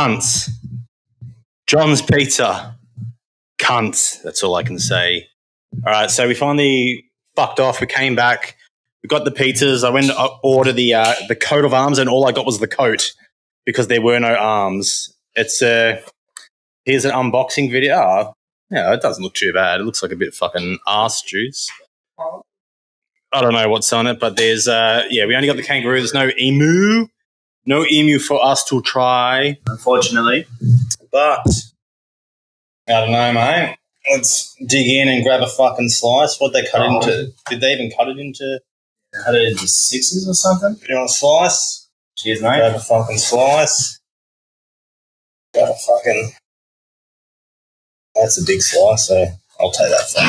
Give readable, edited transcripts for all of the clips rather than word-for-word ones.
Cunts. John's Pizza. Cunts. That's all I can say. All right, so we finally fucked off. We came back. We got the pizzas. I went to order the coat of arms, and all I got was the coat because there were no arms. It's here's an unboxing video. Oh, yeah, it doesn't look too bad. It looks like a bit fucking arse juice. I don't know what's on it, but there's we only got the kangaroo. There's no emu. No emu for us to try, unfortunately. But I don't know, mate. Let's dig in and grab a fucking slice. What'd they cut it into? Did they even cut it into? Cut it into sixes or something? You want a slice? Cheers, mate. Grab a fucking slice. Grab a fucking... That's a big slice, so I'll take that from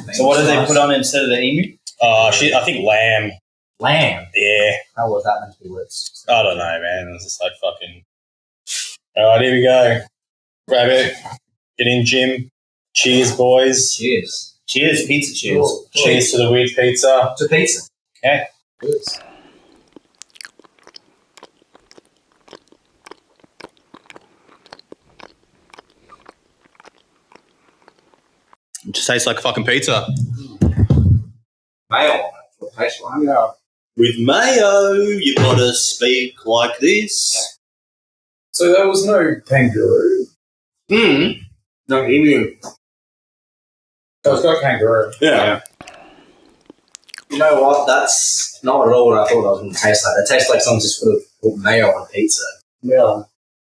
you. So what did they put on instead of the emu? Shit, I think lamb. Lamb? Yeah. How was that meant to be worse? I don't know, man. It was just like fucking... All right, here we go. Grab it. Get in, Jim. Cheers, boys. Cheers. Cheers, pizza cheers. Cool. Cheers to the weird pizza. To pizza. Okay. Cheers. It just tastes like fucking pizza. Mayo on it. Tastes like. Yeah. With mayo, you gotta speak like this. So there was no kangaroo. No emu. So it's got kangaroo. Yeah. You know what? That's not at all what I thought I was going to taste like. It tastes like someone just put mayo on pizza. Yeah.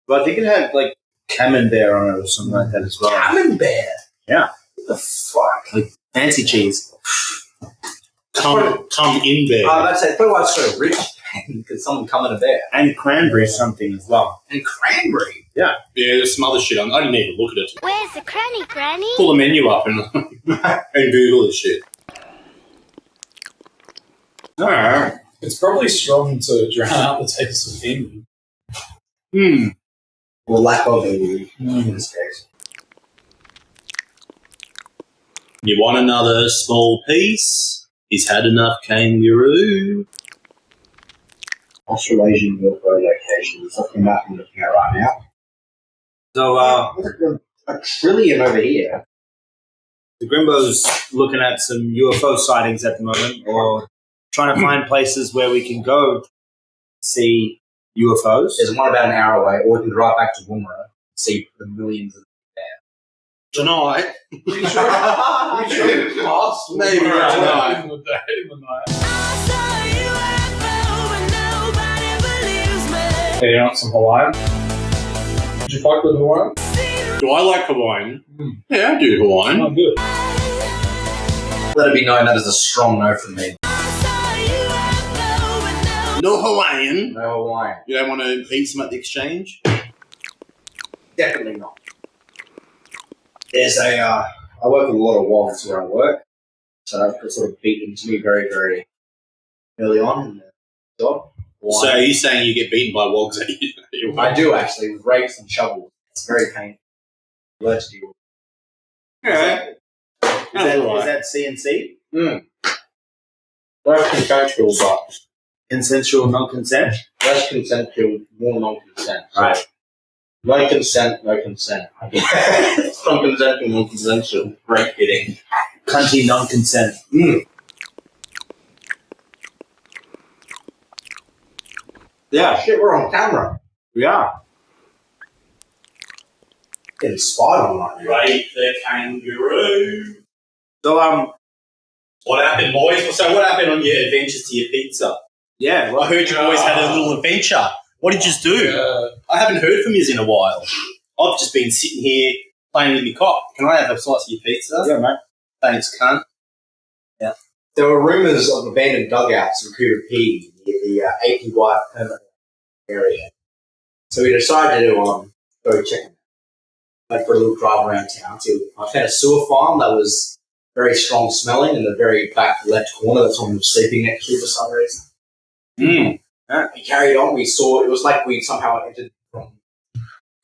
But I think it had like camembert on it or something like that as well. Camembert? Yeah. What the fuck? Like fancy cheese. Come in there. I was about to say, probably why it's so rich. Because someone come in a bear. And cranberry something as well. And cranberry. Yeah. Yeah, there's some other shit on. I didn't even look at it. Where's the cranny, Granny? Pull the menu up and Google this shit. Alright. It's probably strong to drown out the taste of emu. Or lack of emu in this case. You want another small piece? He's had enough kangaroo. Australasian milk road location. It's like the map I'm looking at right now. So, a trillion over here. The Grimbo's looking at some UFO sightings at the moment, or trying to find places where we can go see UFOs. There's one about an hour away, or we can drive back to Woomera and see the millions of them there. Tonight. We should pass. Maybe tonight. In the day, in the night. Hey, you want some Hawaiian? Did you fuck with Hawaiian? Do I like Hawaiian? Yeah, I do Hawaiian. Oh, good. Let it be known that is a strong no from me. No Hawaiian. No Hawaiian. You don't want to eat some at the exchange? Definitely not. There's I work with a lot of wogs where I work, so that sort of beat into me very, very early on in the job. So are you saying you get beaten by wogs at your I do actually, with rakes and shovels. It's very painful. Learn to deal with. Yeah. Is that CNC? Both consensual, but Consensual non-consent? less consensual, more non-consent. Right. No consent, no consent. From consensual, non-consensual. Break fitting. Cunty non-consent. Yeah. Shit, we're on camera. We are. Getting spied on right now. Right, the kangaroo. So, What happened, boys? So what happened on your adventures to your pizza? yeah. I heard you boys had a little adventure. What did you do? I haven't heard from you in a while. I've just been sitting here playing with my cock. Can I have a slice of your pizza? Yeah, mate. Thanks, cunt. Yeah. There were rumours of abandoned dugouts in Cooper P near the APY permanent area. So we decided to go check it. Went for a little drive around town. I found a sewer farm that was very strong smelling in the very back left corner that someone was sleeping next to for some reason. We carried on. We saw it was like we somehow entered from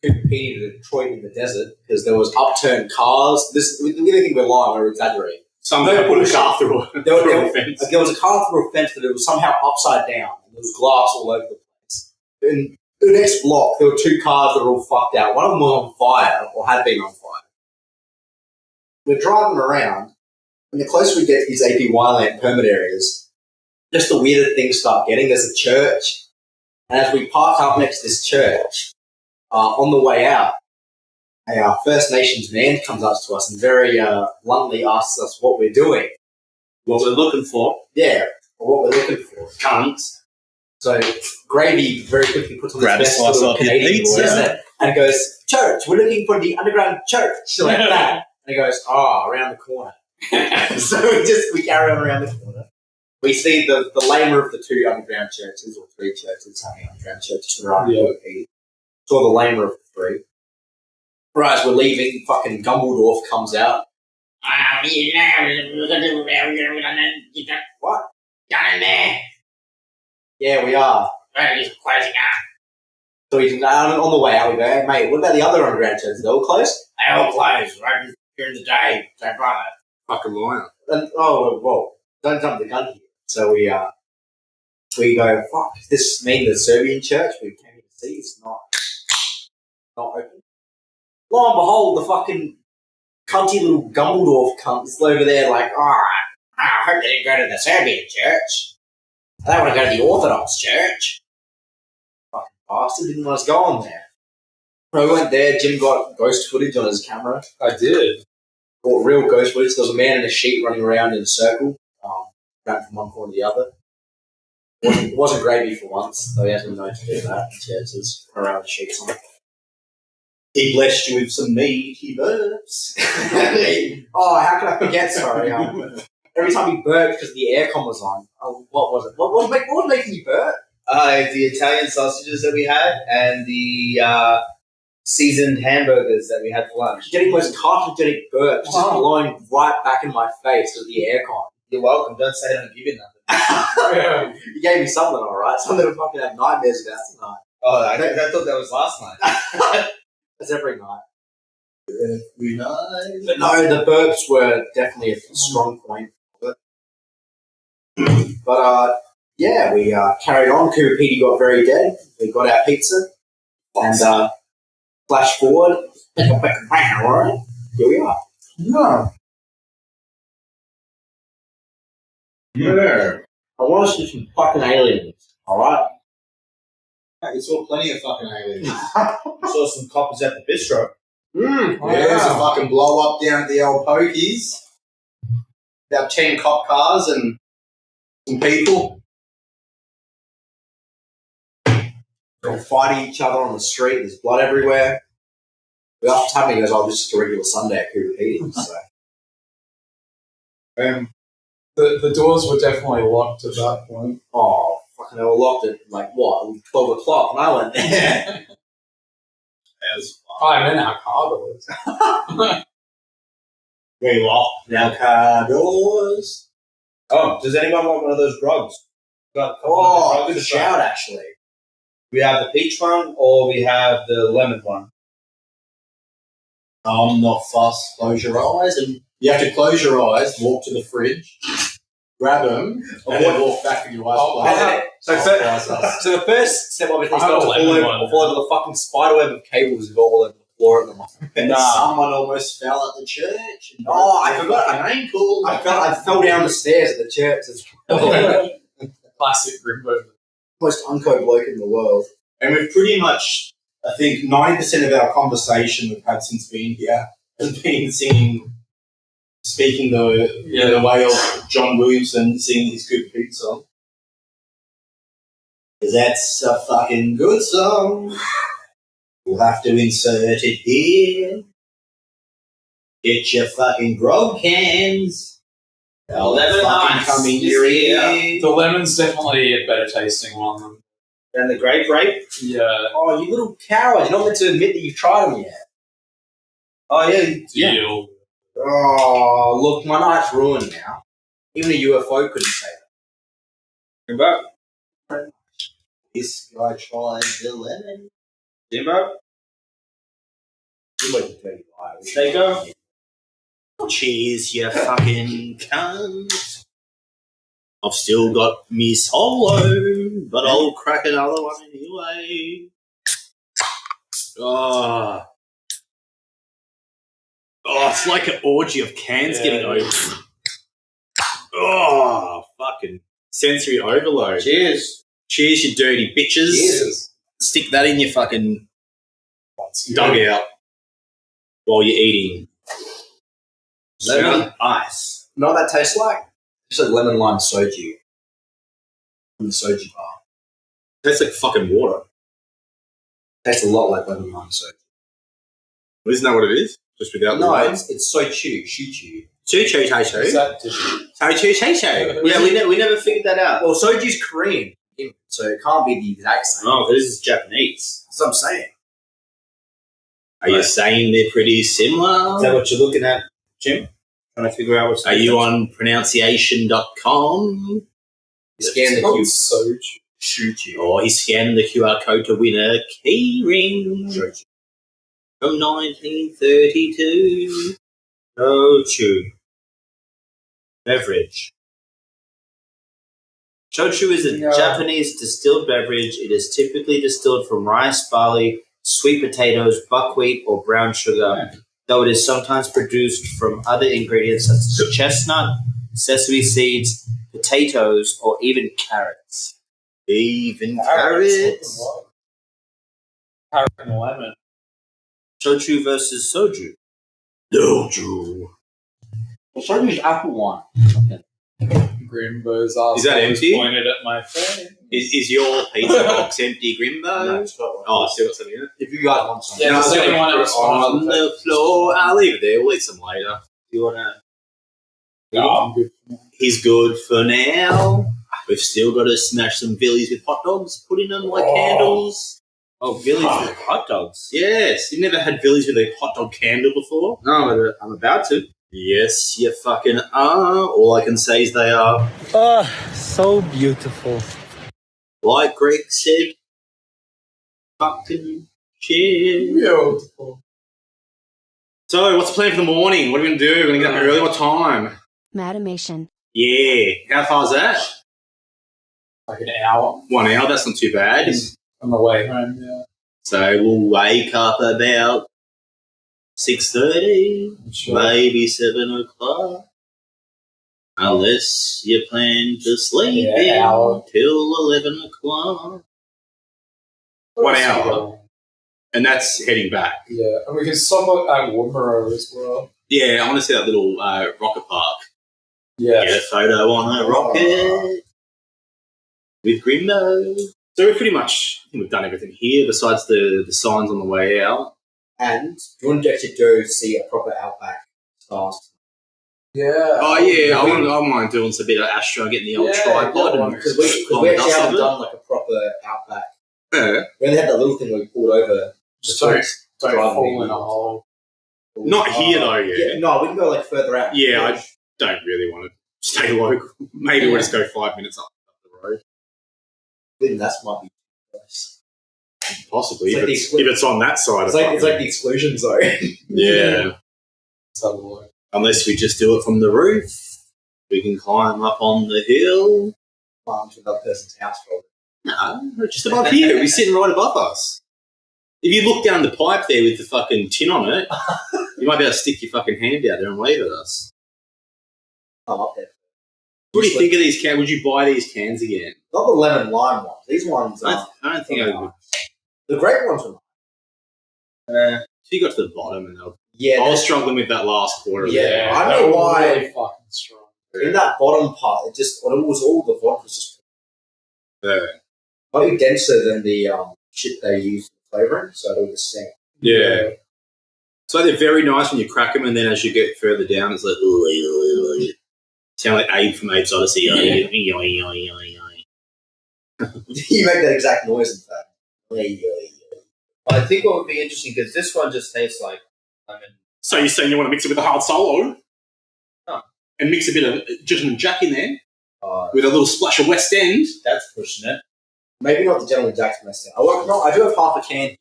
Cooper P to Detroit in the desert because there was upturned cars. We didn't think we're lying or exaggerating. Someone put a car through a fence. There was a car through a fence, but it was somehow upside down. And there was glass all over the place. in the next block, there were 2 cars that were all fucked out. One of them was on fire, or had been on fire. We're driving around, and the closer we get to these APY land permit areas, just the weirder things start getting. There's a church, and as we park up next to this church, on the way out, a First Nations man comes up to us and very bluntly asks us what we're doing. What we're looking for. Yeah, or what we're looking for. Cunts. So Gravy very quickly puts on Grab his a best slice little off his Canadian pizza. voice and goes, "Church, we're looking for the underground church," like that. And he goes, around the corner. So we carry on around the corner. We see the lamer of the 2 underground churches, or 3 churches, having underground churches that are on P. Saw the lamer of the 3. Right, as we're leaving, fucking Gumbledorf comes out. What? Down in there. Yeah, we are. Well, he's closing up. So we on the way out, we go, "Hey, mate, what about the other underground churches? They're all closed?" They all close right during the day. So, brother. Fucking liar. And, well, don't jump the gun here. So we go, "Fuck, does this mean the Serbian church we came here to see is not open?" Lo and behold, the fucking cunty little Gumbledorf cunt is over there like, I hope they didn't go to the Serbian church. They want to go to the Orthodox church. fucking bastard, didn't want us going there. So we went there, Jim got ghost footage on his camera. I did. Got real ghost footage. There was a man in a sheet running around in a circle, going from one corner to the other. It wasn't Gravy for once, though he hasn't known to do that in churches, around the sheets on. He blessed you with some meaty burps. How can I forget? Sorry. Every time he burped because the aircon was on. What was it? What was making you burp? The Italian sausages that we had and the seasoned hamburgers that we had for lunch. Getting those carcinogenic burps just blowing right back in my face with the aircon. You're welcome. Don't say I don't give you nothing. You gave me something, alright. Something to fucking have nightmares about tonight. Oh, I thought that was last night. That's every night. Every night. But no, the burps were definitely a strong point of it. But yeah, we carried on. Cooper Petey got very dead. We got our pizza. And flash forward. Here we are. No. Yeah. I want us to see some fucking aliens. Alright? You saw plenty of fucking aliens. You saw some coppers at the bistro. There's a fucking blow up down at the old pokies. About 10 cop cars and some people. They're all fighting each other on the street. There's blood everywhere. We asked Tammy, he goes, "Oh, this is just a regular Sunday at Cooper Petey." So. The doors were definitely locked at that point. Oh, fucking, they were locked at, 12 o'clock, and I went there. I'm in our car doors. We locked our car doors. Oh, does anyone want one of those drugs? Good shout, actually. We have the peach one or we have the lemon one. I'm not fussed. Close your eyes, and you have to close your eyes, walk to the fridge, grab them, and then walk back with your eyes closed. So the first step, obviously, is I not to got a fall lemon over, one. fall over the fucking spiderweb of cables that go all over the floor at the moment. Nah. Someone almost fell at the church. I forgot. An ankle. I fell down the stairs at the church. It's Classic Grimbo. most unco bloke in the world. And we've pretty much, I think, 90% of our conversation we've had since being here has been speaking the way of John Williamson singing his Good Pete song. Because that's a fucking good song. We'll have to insert it here. Get your fucking grog cans. They'll fucking come in your ear. The lemon's definitely a better tasting one And the grape rape? than Oh, you little coward. You're not meant to admit that you've tried them yet. Oh, yeah. deal. Oh, look, my night's ruined now. Even a UFO couldn't say that. Jimbo? This guy tried the lemon. Jimbo? Jimbo's a dirty liar. There you go. Cheers, you fucking cunt. I've still got me solo, but I'll crack another one anyway. Oh, it's like an orgy of cans getting opened. Oh, fucking sensory overload. Cheers. Cheers, you dirty bitches. Cheers. Stick that in your fucking dugout while you're eating. Lemon ice. You know what that tastes like? It's like lemon lime soju. From the soju bar. Tastes like fucking water. Tastes a lot like lemon lime soju. Isn't that what it is? Just without the No, lime? it's soju. Shu-chu. Choo-choo, Is choo-choo. that tissue? Choo-choo, Yeah, we never figured that out. Well, soju's Korean, so it can't be the exact same. Oh, this is Japanese. That's what I'm saying. Are you saying they're pretty similar? Is that what you're looking at, Jim? Trying to figure out what's the Are you difference? on pronunciation.com? Scan the Oh, Q. so Shu-chu. Or he's scanning the QR code to win a key ring Soju. from 1932. Shochu. Beverage. Shochu is a Japanese distilled beverage. It is typically distilled from rice, barley, sweet potatoes, buckwheat, or brown sugar, though it is sometimes produced from other ingredients such as chestnut, sesame seeds, potatoes, or even carrots. Even carrots. Carrot and lemon. Shochu versus soju. Doju. Well, soju is apple wine. Grimbo's ass Is that empty? pointed at my face. Is your pizza box empty, Grimbo? No, it's got one. Oh, I still got something in it. If you guys want some. Yeah, No, does I've got anyone it else on want the floor? I'll leave it there. We'll eat some later. Do you want to? No, I'm good. He's good for now. We've still got to smash some Billies with hot dogs, put in them like candles. Oh, Billy's with hot dogs. Yes, you've never had Billies with a hot dog candle before? No, but I'm about to. Yes, you fucking are. All I can say is they are. Oh, so beautiful. Like Greg said, fucking shit. Beautiful. So, what's the plan for the morning? What are we going to do? We're going to get up early. What time? Madamation. Yeah. How far's that? Like an hour 1 hour. That's not too bad. on the way home, yeah. So, we'll wake up about 6:30, Sure. maybe 7 o'clock. Unless you plan to sleep Yeah, in hour. till 11 o'clock. 1 hour. And that's heading back. Yeah, and we can stop at Woomera as well. Yeah, I want to see that little rocket park. Yeah. Get a photo on a rocket with Grimbo. So we're pretty much, I think we've done everything here besides the signs on the way out. And do you want to actually go see a proper Outback style? Yeah. Oh yeah, I don't mind doing some bit of Astro, getting the old Yeah, tripod and Because we actually haven't done like a proper Outback. Yeah. We only had that little thing where we pulled over. Just don't Driving fall in a vehicles. hole. Not here though, yeah. No, we can go like further out. Yeah, I don't really want to stay local. Maybe we'll just go 5 minutes up the road. I think that's might be close. Possibly, It's like if it's on that side It's of like the exclusion zone. yeah. Let's have a look. Unless we just do it from the roof. We can climb up on the hill. Climb to another person's house, probably. No, just above here. We're sitting right above us. If you look down the pipe there with the fucking tin on it, you might be able to stick your fucking hand out there and wave at us. I'm up there. What do you think of these cans? Would you buy these cans again? Not the lemon lime ones. These ones I are. don't think I would. The grape ones are. So you got to the bottom and Yeah. I was struggling with that last quarter. Yeah. I they're don't know why- really fucking strong. In that bottom part, it was all the vodka was just Yeah. slightly denser than the shit they use for flavouring, so it'll just sink. Yeah. So they're very nice when you crack them, and then as you get further down, it's like, sound like Abe from Abe's Odyssey. You make that exact noise, in fact. I think what would be interesting, because this one just tastes like lemon. So you're saying you want to mix it with a hard solo? No. And mix a bit of Gentleman Jack in there Uh, with a little splash of West End? That's pushing it. maybe not the Gentleman Jack's messing. I do have half a can.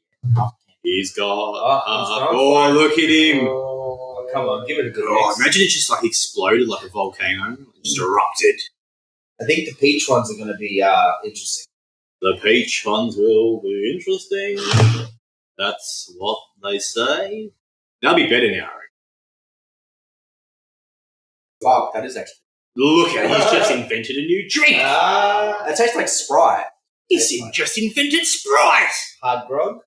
He's got. Oh, Oh, look at him. Oh, Come on, give it a good Oh, mix. imagine it just like exploded like a volcano. Just erupted. I think the peach ones are going to be interesting. The peach ones will be interesting. That's what they say. They'll be better now. Wow, that is actually. Look at he's just invented a new drink. It tastes like Sprite. He's just invented Sprite. Hard grog.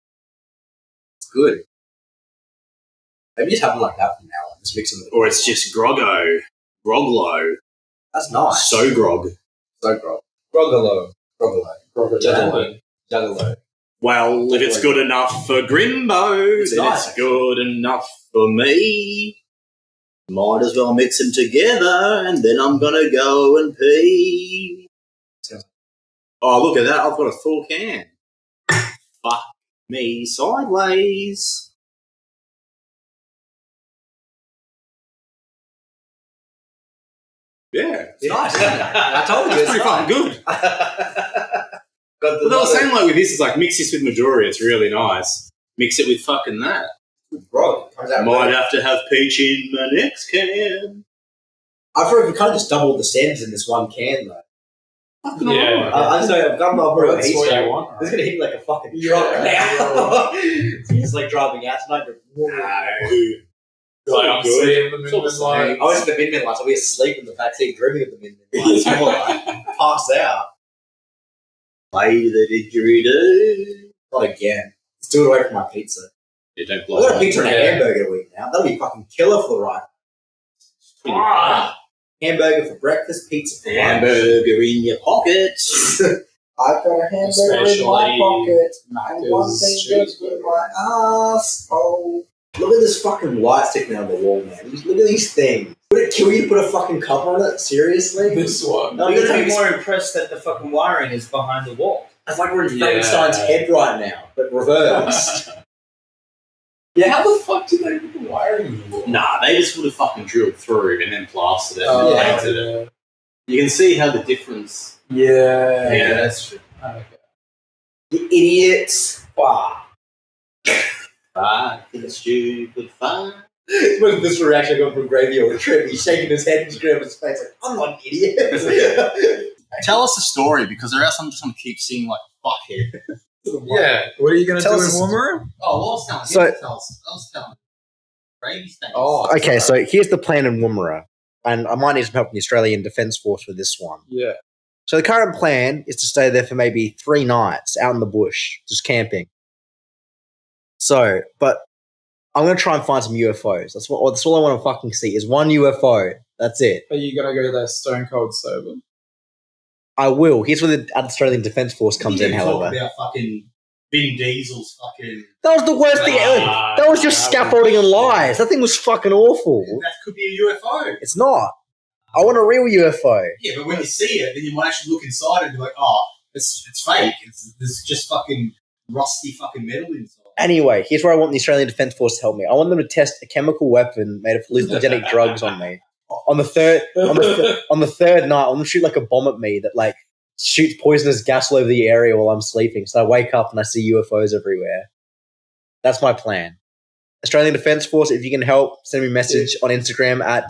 It's good. Maybe just have it like that from now on. Just mix them. Or it's just Groggo. Groglo. That's nice. So grog. So grog. Grogolo. Juggalo. Juggalo. Well, if it's good enough for Grimbo, It's then nice, it's good enough for me. Might as well mix them together, and then I'm gonna go and pee. Oh, look at that! I've got a full can. Fuck me sideways. Yeah, It's nice, isn't it? I told you. it's pretty fucking good. But they were saying like with this, is like mix this with Majora. It's really nice. Mix it with fucking that. grog. Comes out Might have to have peach in my next can. I thought we kind of just doubled the sands in this one can, though. Yeah. I just know I've got my bro. That's He's what you going, want. it's going to hit like a fucking truck now. He's just like driving out tonight. Like, I'm Good. seeing the Midland I was in the Midland lights. I'll be asleep in the backseat dreaming of the Midland lights. Pass out. Play the didgeridoo. Not again. Let's do it away from my pizza. Yeah, don't I've blow got a it. pizza and a hamburger to eat now. That'll be fucking killer for the ride. Hamburger for breakfast, pizza for lunch. Hamburger in your pocket. I've got a hamburger in my Especially pocket. And one thing goes in my ass. Oh. Look at this fucking light sticking out of the wall, man. Look at these things. Would it kill you to put a fucking cover on it? Seriously? This one. No, I'm I'm going gonna to be take more impressed that the fucking wiring is behind the wall. It's like we're in Yeah. Frankenstein's head right now, but reversed. Yeah, how the fuck did they put the wiring in the wall? Nah, they just would have fucking drilled through and then plastered it Oh, and yeah. painted it. You can see how the difference. Yeah. Yeah. That's true. Okay. You idiots. Wow. Fucking stupid fun. When this reaction got from Gravy on the trip, he's shaking his head and he's grabbing his face like, I'm not an idiot. Tell us a story, because or else I'm just going to keep seeing like fuckhead. Yeah. What are you going to do Tell in us a- Warmer? Oh, what was telling? So- Tell us. Gravy stains. Oh. Okay, so here's the plan in Woomera, and I might need some help from the Australian Defence Force for this one. Yeah. So the current plan is to stay there for maybe 3 nights out in the bush, just camping. So, but I'm going to try and find some UFOs. That's all I want to fucking see is one UFO. That's it. Are you going to go there stone cold sober? I will. Here's where the Australian Defence Force comes in, however. About fucking Vin Diesel's fucking. That was the worst thing ever. That was just scaffolding and lies. That thing was fucking awful. That could be a UFO. It's not. I want a real UFO. Yeah, but when you see it, then you might actually look inside and be like, oh, it's fake. There's just fucking rusty fucking metal inside. Anyway, here's where I want the Australian Defence Force to help me. I want them to test a chemical weapon made of hallucinogenic drugs on me. On the third night, I want them to shoot like a bomb at me that like shoots poisonous gas all over the area while I'm sleeping. So I wake up and I see UFOs everywhere. That's my plan. Australian Defence Force, if you can help, send me a message on Instagram at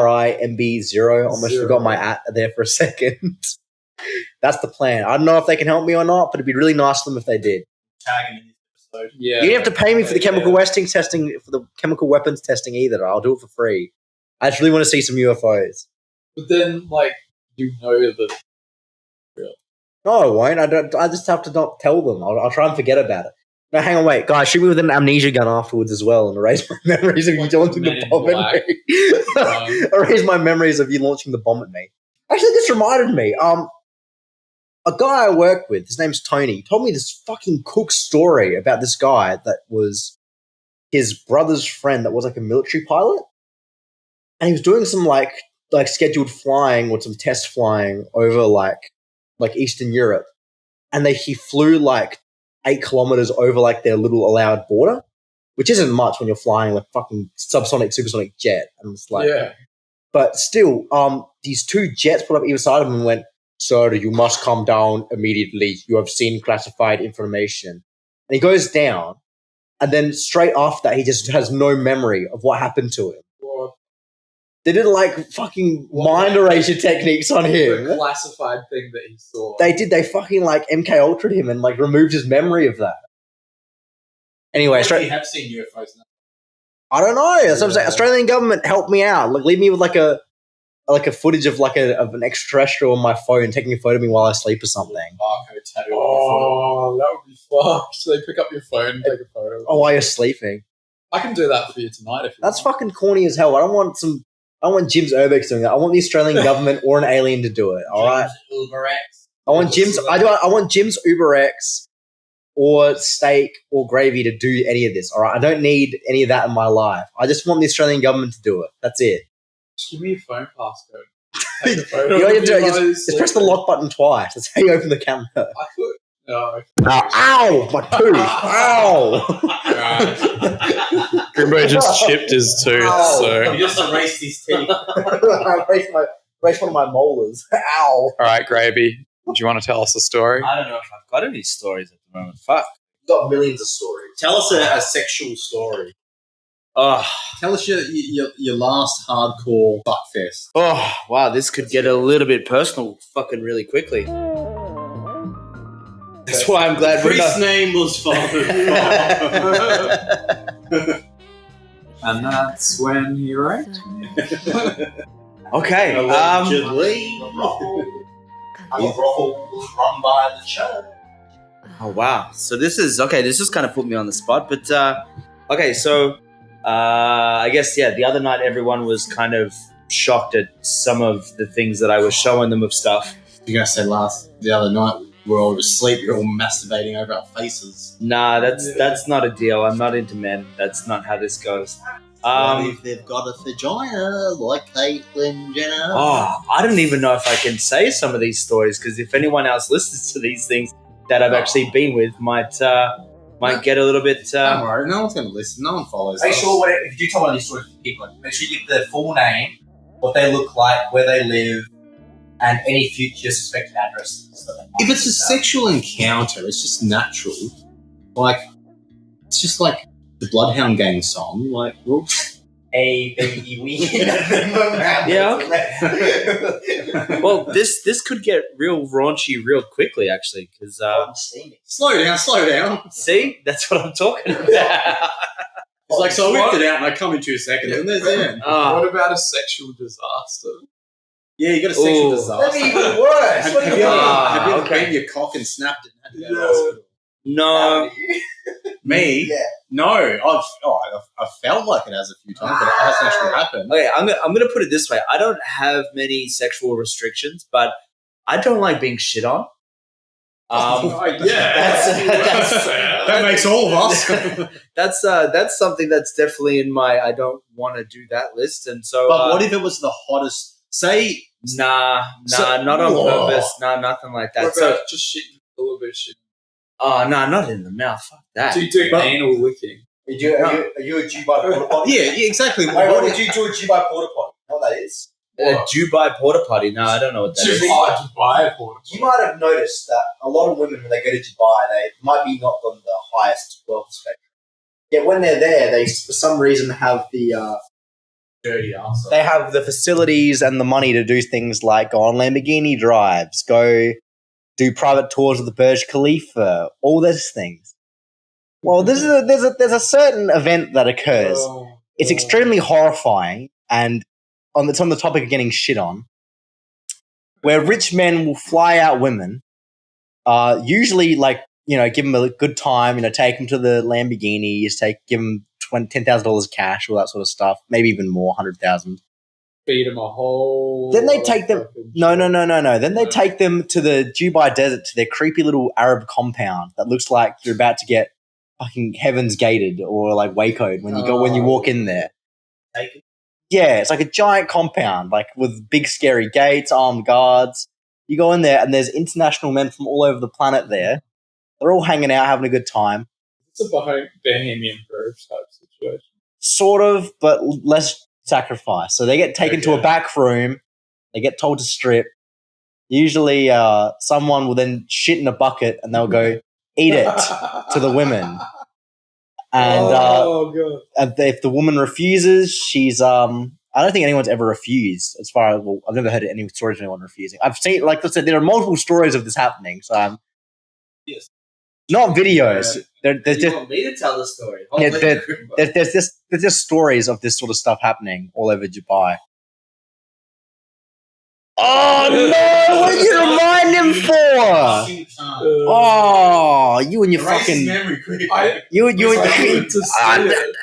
GRIMB0. Almost forgot my at there for a second. That's the plan. I don't know if they can help me or not, but it'd be really nice of them if they did. Tag him in this episode. Yeah. You don't have to pay me for the chemical testing, for the chemical weapons testing either. I'll do it for free. I just really want to see some UFOs. But then, like, you know that. No, I won't. I just have to not tell them. I'll try and forget about it. No, hang on, wait. Guys, shoot me with an amnesia gun afterwards as well and erase my memories of you Like launching Men the in bomb at Black. me. Erase my memories of you launching the bomb at me. Actually, this reminded me. A guy I work with, his name's Tony, told me this fucking cook story about this guy that was his brother's friend that was like a military pilot. And he was doing some like scheduled flying or some test flying over like Eastern Europe. And he flew like 8 kilometers over like their little allowed border, which isn't much when you're flying like fucking subsonic, supersonic jet. And it's like, Yeah. but still, these 2 jets put up either side of him and went, "Sir, you must come down immediately. You have seen classified information." And he goes down, and then straight after that, he just has no memory of what happened to him. What? They did like fucking mind erasure techniques on him. The classified thing that he saw. They did. They fucking like MK Ultra'd him and like removed his memory of that. Anyway, You have seen UFOs now. I don't know. That's what I'm saying. Australian government, help me out. Like, leave me with like a footage of of an extraterrestrial on my phone taking a photo of me while I sleep or something. Barcode tattoo on your phone. That would be fucked. So they pick up your phone and take a photo. Oh, while you're sleeping. I can do that for you tonight if you That's want. fucking corny as hell. I don't want Jim's Urbex doing that. I want the Australian government or an alien to do it. All right. Uber X. I want Jim's Uber X or steak or gravy to do any of this. All right. I don't need any of that in my life. I just want the Australian government to do it. That's it. Just give me your phone passcode. You know what you do? Just press the lock button twice. That's how you open the camera. I could. No. Ow! My tooth! Ow! Grimbo just chipped his tooth, Ow. so... He just erased his teeth. I erased one of my molars. Ow! Alright, Gravy, do you want to tell us a story? I don't know if I've got any stories at the moment. Fuck. Got millions of stories. Tell us a sexual story. Oh, Tell us your last hardcore fuckfest. oh, wow, this could get a little bit personal fucking really quickly. That's why I'm glad we're Priest's not... name was Father. And that's when he raped me. Okay, Allegedly. A brothel was run by the church. oh, wow. So this is kind of put me on the spot, but, okay, so, I guess, yeah, the other night everyone was kind of shocked at some of the things that I was showing them of stuff. You're going to say the other night we're all asleep, you're all masturbating over our faces. Nah, that's not a deal. I'm not into men. That's not how this goes. What if they've got a vagina like Caitlyn Jenner? Oh, I don't even know if I can say some of these stories because if anyone else listens to these things that I've actually been with, might get a little bit. Don't worry, no one's going to listen. No one follows Make us. sure if you do tell one of these stories to people, make sure you give their full name, what they look like, where they live, and any future suspected addresses. That they might If it's a use. sexual encounter, it's just natural. Like, it's just like the Bloodhound Gang song. Like, whoops. A baby wee. Yeah. Well, this could get real raunchy real quickly, actually, because Slow down. see, that's what I'm talking about. It's like, so I whipped it out and I come in 2 seconds and there's the end. Ah. What about a sexual disaster? Yeah, you got a sexual Ooh. disaster. That'd be even worse. Have What do you you ever, mean? have you ever okay. bent your cock and snapped it and had to go to the Yeah. hospital? No, Me? Yeah. No. I've felt like it has a few times, but it hasn't actually happened. okay, I'm gonna put it this way. I don't have many sexual restrictions, but I don't like being shit on. That makes all of us. That's something that's definitely in my I don't want to do that list. And so, But what if it was the hottest? Say, Nah, So- not on Whoa. purpose. Nah, nothing like that. What So, about just shitting a little bit of shit? oh no, not in the mouth. Fuck that. Do you do But- anal licking? Are you a Dubai porta potty? yeah, exactly. Wait, what would you do a Dubai porta potty? You know what that is? A Dubai porta potty. No, I don't know what that is. Dubai porta. You might have noticed that a lot of women, when they go to Dubai, they might be not on the highest wealth spectrum. Yet when they're there, they for some reason have the Dirty ass. They have the facilities and the money to do things like go on Lamborghini drives, go do private tours of the Burj Khalifa, all those things. Well, there's a certain event that occurs. It's extremely horrifying, and it's on the topic of getting shit on, where rich men will fly out women, usually give them a good time, take them to the Lamborghinis, give them $10,000 cash, all that sort of stuff, maybe even more, 100,000. Feed them a whole. Then they lot take of them. fucking No. shit. Then they take them to the Dubai desert to their creepy little Arab compound that looks like you're about to get fucking heavens gated or like Wacoed when you walk in there. Yeah, it's like a giant compound, like with big scary gates, armed guards. You go in there and there's international men from all over the planet there. They're all hanging out, having a good time. It's a Bohemian Grove type situation. Sort of, but less sacrifice. So they get taken to a back room. They get told to strip. Usually, someone will then shit in a bucket and they'll go eat it to the women. And oh god! if the woman refuses, she's I don't think anyone's ever refused. As far as I've never heard any stories of anyone refusing. I've seen, like I said, there are multiple stories of this happening. So Yes. not videos. There's You just want me to tell the story? there's just stories of this sort of stuff happening all over Dubai. Oh no! What did you remind him for? Oh, you and your fucking you and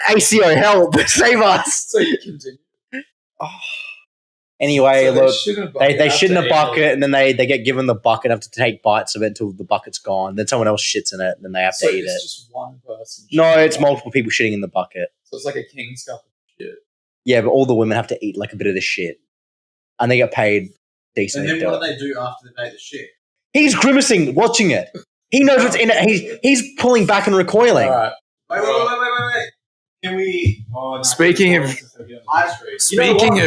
ACO, help, save us. So you continue. Anyway, So look, they shit in a bucket, and then they get given the bucket, have to take bites of it until the bucket's gone. Then someone else shits in it, and then they have to eat it's it. just one person. No, it's multiple people shitting in the bucket. So it's like a king's cup of shit. Yeah, but all the women have to eat like a bit of the shit, and they get paid decently. And then what do they do after they make the shit? He's grimacing, watching it. He knows what's in it. He's pulling back and recoiling. All right. Wait. Can we? Speaking of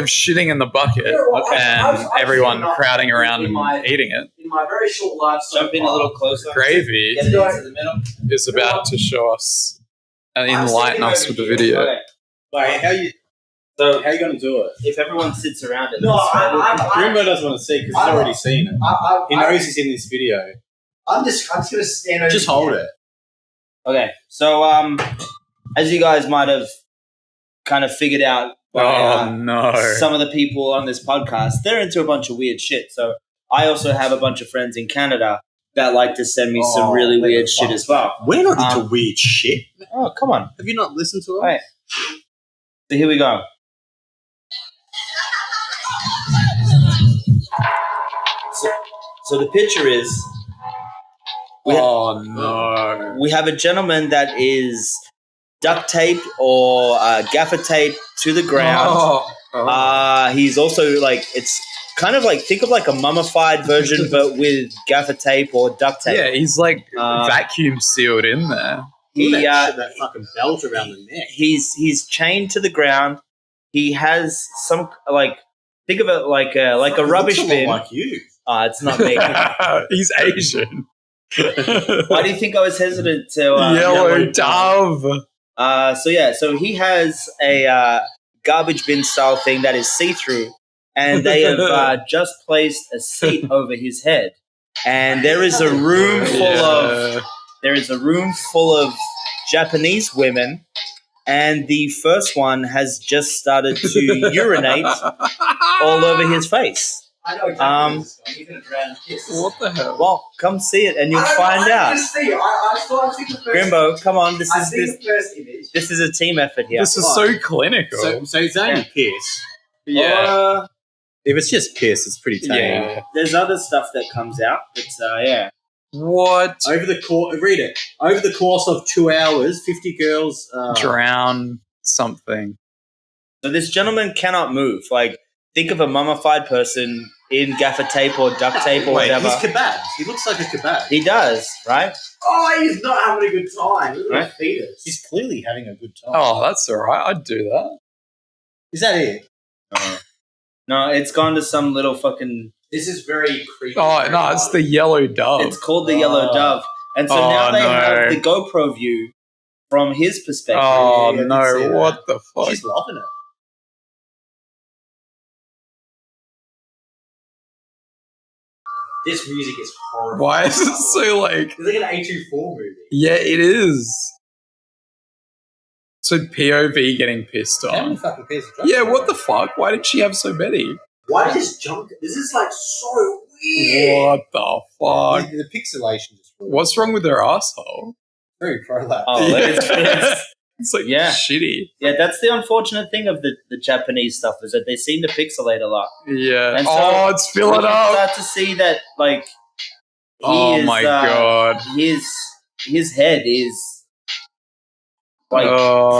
shitting in the bucket and everyone crowding around and eating it, in my very short life, Jump in a little closer. Gravy Get it into the middle. is about to show us and enlighten us with the video. Okay. Like, how you going to do it? If everyone sits around it, Grimbo doesn't want to see because he's already seen it. He knows he's in this video. I'm just going to stand over. Just hold it. Okay, so as you guys might have kind of figured out by no. some of the people on this podcast, they're into a bunch of weird shit. So I also have a bunch of friends in Canada that like to send me some really weird shit as well. We're not into weird shit. Oh, come on. Have you not listened to it? Right. So here we go. So the picture is we have a gentleman that is duct taped or gaffer taped to the ground. He's also like, it's kind of like, think of like a mummified version but with gaffer tape or duct tape. Yeah, he's like vacuum sealed in there. That fucking belt around the neck. He's chained to the ground. He has some like, think of it like a rubbish bin. Like you. It's not me. He's Asian. Why do you think I was hesitant to Yellow dove? So he has a garbage bin style thing that is see-through, and they have just placed a seat over his head, and there is a room full of Japanese women, and the first one has just started to urinate all over his face. I know exactly he's going to drown and kiss. What the hell? Well, come see it and you'll find out. I still haven't seen the first. Grimbo, come on! I've seen the first image. This is a team effort here. This is so clinical. So it's only piss. Yeah. If it's just piss, it's pretty tame. Yeah. There's other stuff that comes out, but yeah. What? Over the course of 2 hours, 50 girls Drown something. So this gentleman cannot move. Like, think of a mummified person in gaffer tape or duct tape or whatever. He's kebabs. He looks like a kebab. He does, right? Oh, he's not having a good time. Look at Right? his fetus. He's clearly having a good time. Oh, that's all right. I'd do that. Is that it? No, it's gone to some little fucking... This is very creepy. Oh, no, it's the yellow dove. It's called the Yellow Dove. And so now they have the GoPro view from his perspective. Oh, Yeah, I no. did see What the fuck? She's loving it. This music is horrible. Why is it so like... It's like an A24 movie. Yeah, it is. So POV getting pissed How many on. fucking pairs of Yeah, what the fuck? Why did she have so many? Why did this jump? This is like so weird. What the fuck? The pixelation is What's wrong with their asshole? very prolapse. Oh, it's It's like Yeah. shitty. yeah, that's the unfortunate thing of the Japanese stuff is that they seem to pixelate a lot. Yeah. And so Oh, it's We filling can up. start to see that, like, he Oh is, my god. his head is like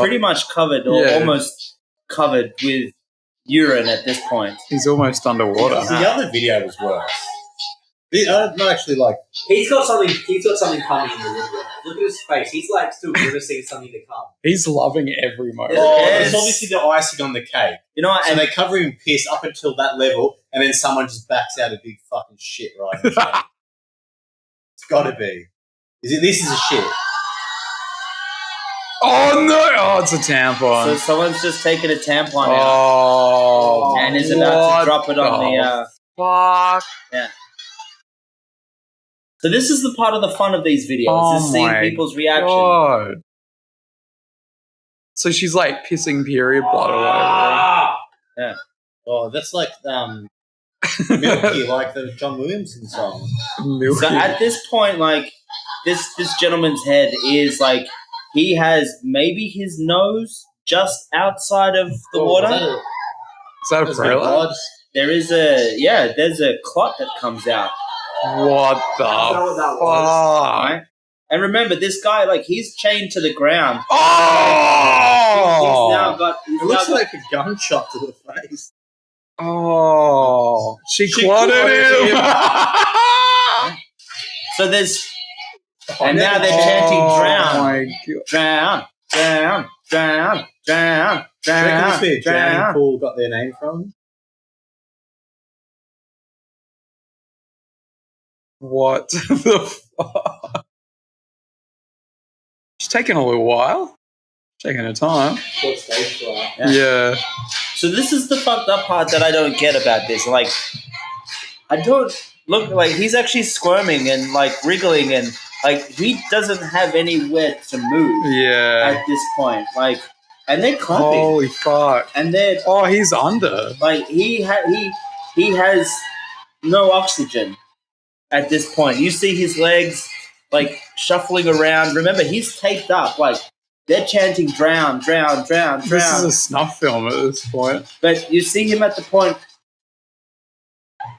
pretty much covered or Yeah. almost covered with urine at this point. He's almost underwater. The other video was worse. Not actually like. He's got something coming in the woodwork. Look at his face. He's like still grimacing something to come. He's loving every moment. Yes. It's obviously the icing on the cake. You know what? So And they cover him in piss up until that level, and then someone just backs out a big fucking shit right in front. It's got to be. This is a shit. Oh no! Oh, it's a So tampon. someone's just taken a tampon out Oh, and is about to drop it on what the. Fuck! So this is the part of the fun of these videos: Oh is seeing my people's reaction. God. So she's like pissing period blood or whatever. Oh, that's like Milky, like the John Williamson song. Milky. So at this point, like this gentleman's head is like he has maybe his nose just outside of the water. Is that a That's prelapse? blood. There's a clot that comes out. What the what that fuck? Right? And remember, this guy, like, he's chained to the ground. Oh! He's now got. It looks like a gunshot to the face. Oh, she clotted him. So there's. And now they're chanting drown. Oh my God. Drown, drown, drown, drown, Do you reckon this drown, where Drowning drown. Pool got their name from? What the fuck? She's taking a little while. Taking her time. Short stage fright. Yeah. So this is the fucked up part that I don't get about this. Like, I don't look like he's actually squirming and like wriggling and like he doesn't have anywhere to move Yeah. at this point. Like, and they're clapping Holy fuck. and they're Oh, he's under. like he has no oxygen at this point. You see his legs like shuffling around. Remember, he's taped up. Like they're chanting "drown, drown, drown, This is drown." a snuff film at this point. But you see him at the point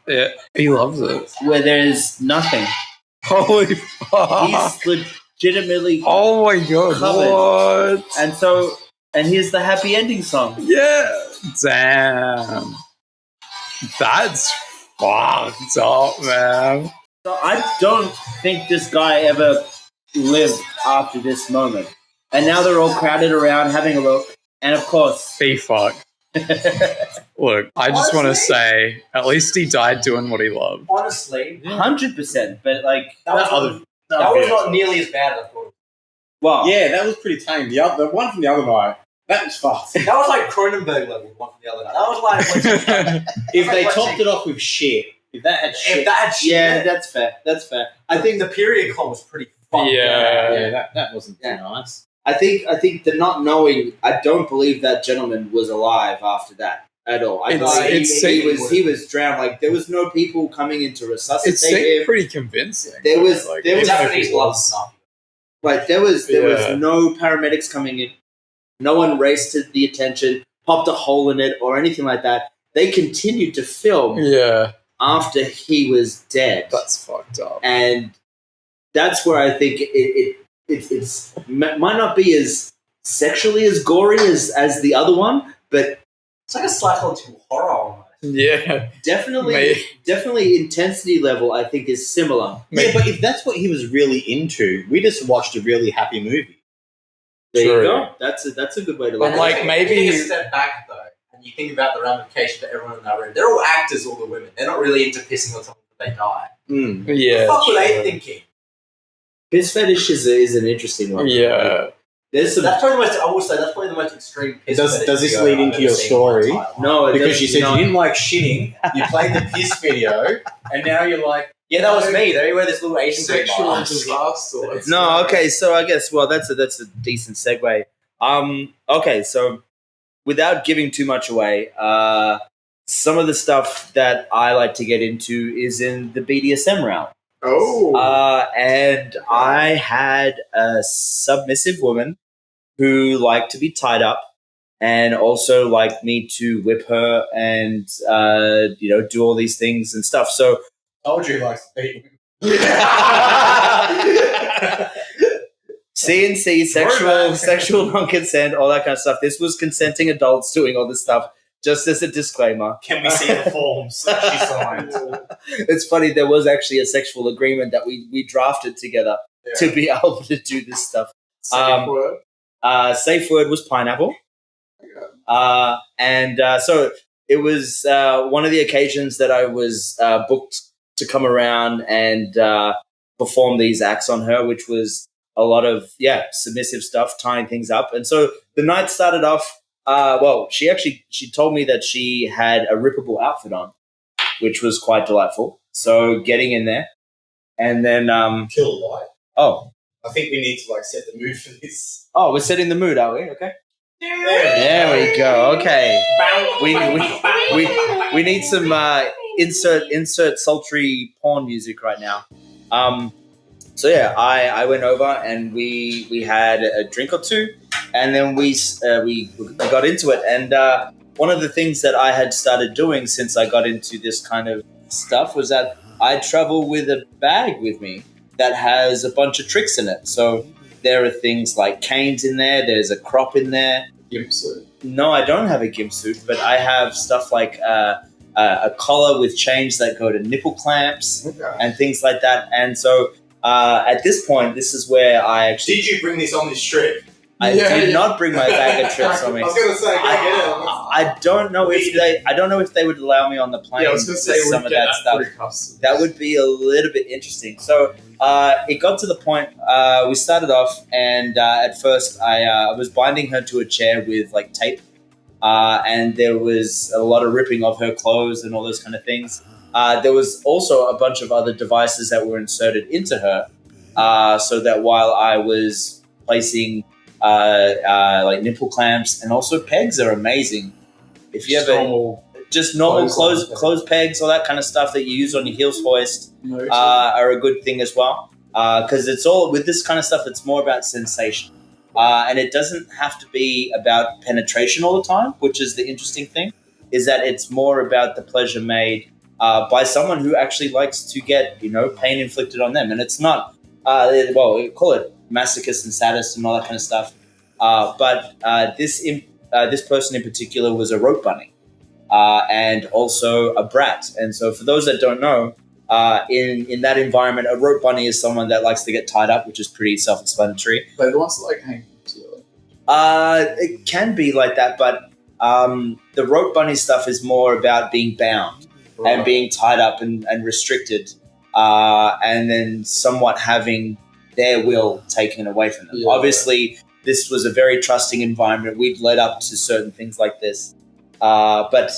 Yeah, he loves it. where there's nothing. Holy fuck. He's legitimately Oh my God. covered. What? And here's the happy ending song. Yeah. Damn. That's fucked up, man. So I don't think this guy ever lived after this moment. And now they're all crowded around having a look. And of course, Be fucked. Look, I just want to say, at least he died doing what he loved. Honestly, 100%. But like, that was not nearly as bad as I thought. well, Yeah, that was pretty tame. The one from the other night, that was fast. That was like Cronenberg level one from the other night. That was like If they topped it off with shit, if that had shit, if that had shit, yeah, that's fair. That's fair. I think the period clock was pretty fucked. Yeah. that wasn't too nice. I think the not knowing. I don't believe that gentleman was alive after that at all. I It's- believe he was drowned. Like there was no people coming in to It resuscitate seemed him. pretty convincing. There was Like, there was Japanese love stuff. Like there was Yeah. no paramedics coming in. No one raced to the attention, popped a hole in it, or anything like that. They continued to film Yeah, after he was dead, that's fucked up. and that's where I think it's might not be as sexually as gory as the other one, but It's like a psychological horror almost. Yeah. definitely intensity level I think is similar. Yeah, but if that's what he was really into, we just watched a really happy movie. There True. you go. That's a good way to look But at like it. maybe You take a step back though, and you think about the ramifications for everyone in that room. They're all actors, all the women. They're not really into pissing on someone that they die. Mm. yeah. What the fuck were they thinking? Piss fetish is an interesting one. Yeah. There's some That's probably the most. I will say that's probably the most extreme. Piss Does fetish this video lead I've into ever your seen in story? my entire life. no, it Because does you said not. you didn't like shitting, you played the piss video, and now you're like, Yeah, that was me. They wear this little Asian Sexual mask. disaster. No, okay, so I guess that's a decent segue. Okay, so without giving too much away, some of the stuff that I like to get into is in the BDSM realm. Oh. And I had a submissive woman who liked to be tied up and also liked me to whip her and do all these things and stuff. So told you he likes to beat women. CNC, sexual non-consent, all that kind of stuff. This was consenting adults doing all this stuff. Just as a disclaimer. Can we see the forms that she signed? It's funny, there was actually a sexual agreement that we drafted together to be able to do this stuff. Safe word. Safe word was pineapple. So it was one of the occasions that I was booked to come around and perform these acts on her, which was a lot of submissive stuff, tying things up. And so the night started off. She told me that she had a rippable outfit on, which was quite delightful. So getting in there, and then Kill a light. oh, I think we need to like set the mood for this. we're setting the mood, are we? Okay. There we go. Okay. We need some insert sultry porn music right now. So yeah, I went over and we had a drink or two, and then we got into it. And one of the things that I had started doing since I got into this kind of stuff was that I travel with a bag with me that has a bunch of tricks in it. So there are things like canes in there. There's a crop in there. Gimp suit. No, I don't have a gimp suit, but I have stuff like a collar with chains that go to nipple clamps and things like that. And so at this point, this is where I actually... Did you bring this on this trip? I did not bring my bag of tricks on me. I was going to say, I don't know if they would allow me on the plane. Yeah, I was going to say, some of that stuff. That would be a little bit interesting. So it got to the point. We started off, and at first I was binding her to a chair with like tape, and there was a lot of ripping of her clothes and all those kind of things. There was also a bunch of other devices that were inserted into her, so that while I was placing like nipple clamps, and also pegs are amazing. If you ever normal clothes pegs, all that kind of stuff that you use on your heels hoist are a good thing as well. Because it's all with this kind of stuff. It's more about sensation, and it doesn't have to be about penetration all the time. Which is the interesting thing, is that it's more about the pleasure made by someone who actually likes to get pain inflicted on them, and it's not we call it masochist and sadist and all that kind of stuff. But this person in particular was a rope bunny and also a brat. And so for those that don't know, in that environment, a rope bunny is someone that likes to get tied up, which is pretty self-explanatory. They're the ones that like hang together. It can be like that, but the rope bunny stuff is more about being bound and being tied up and restricted, and then somewhat having their will taken away from them. Obviously, this was a very trusting environment. We'd led up to certain things like this. But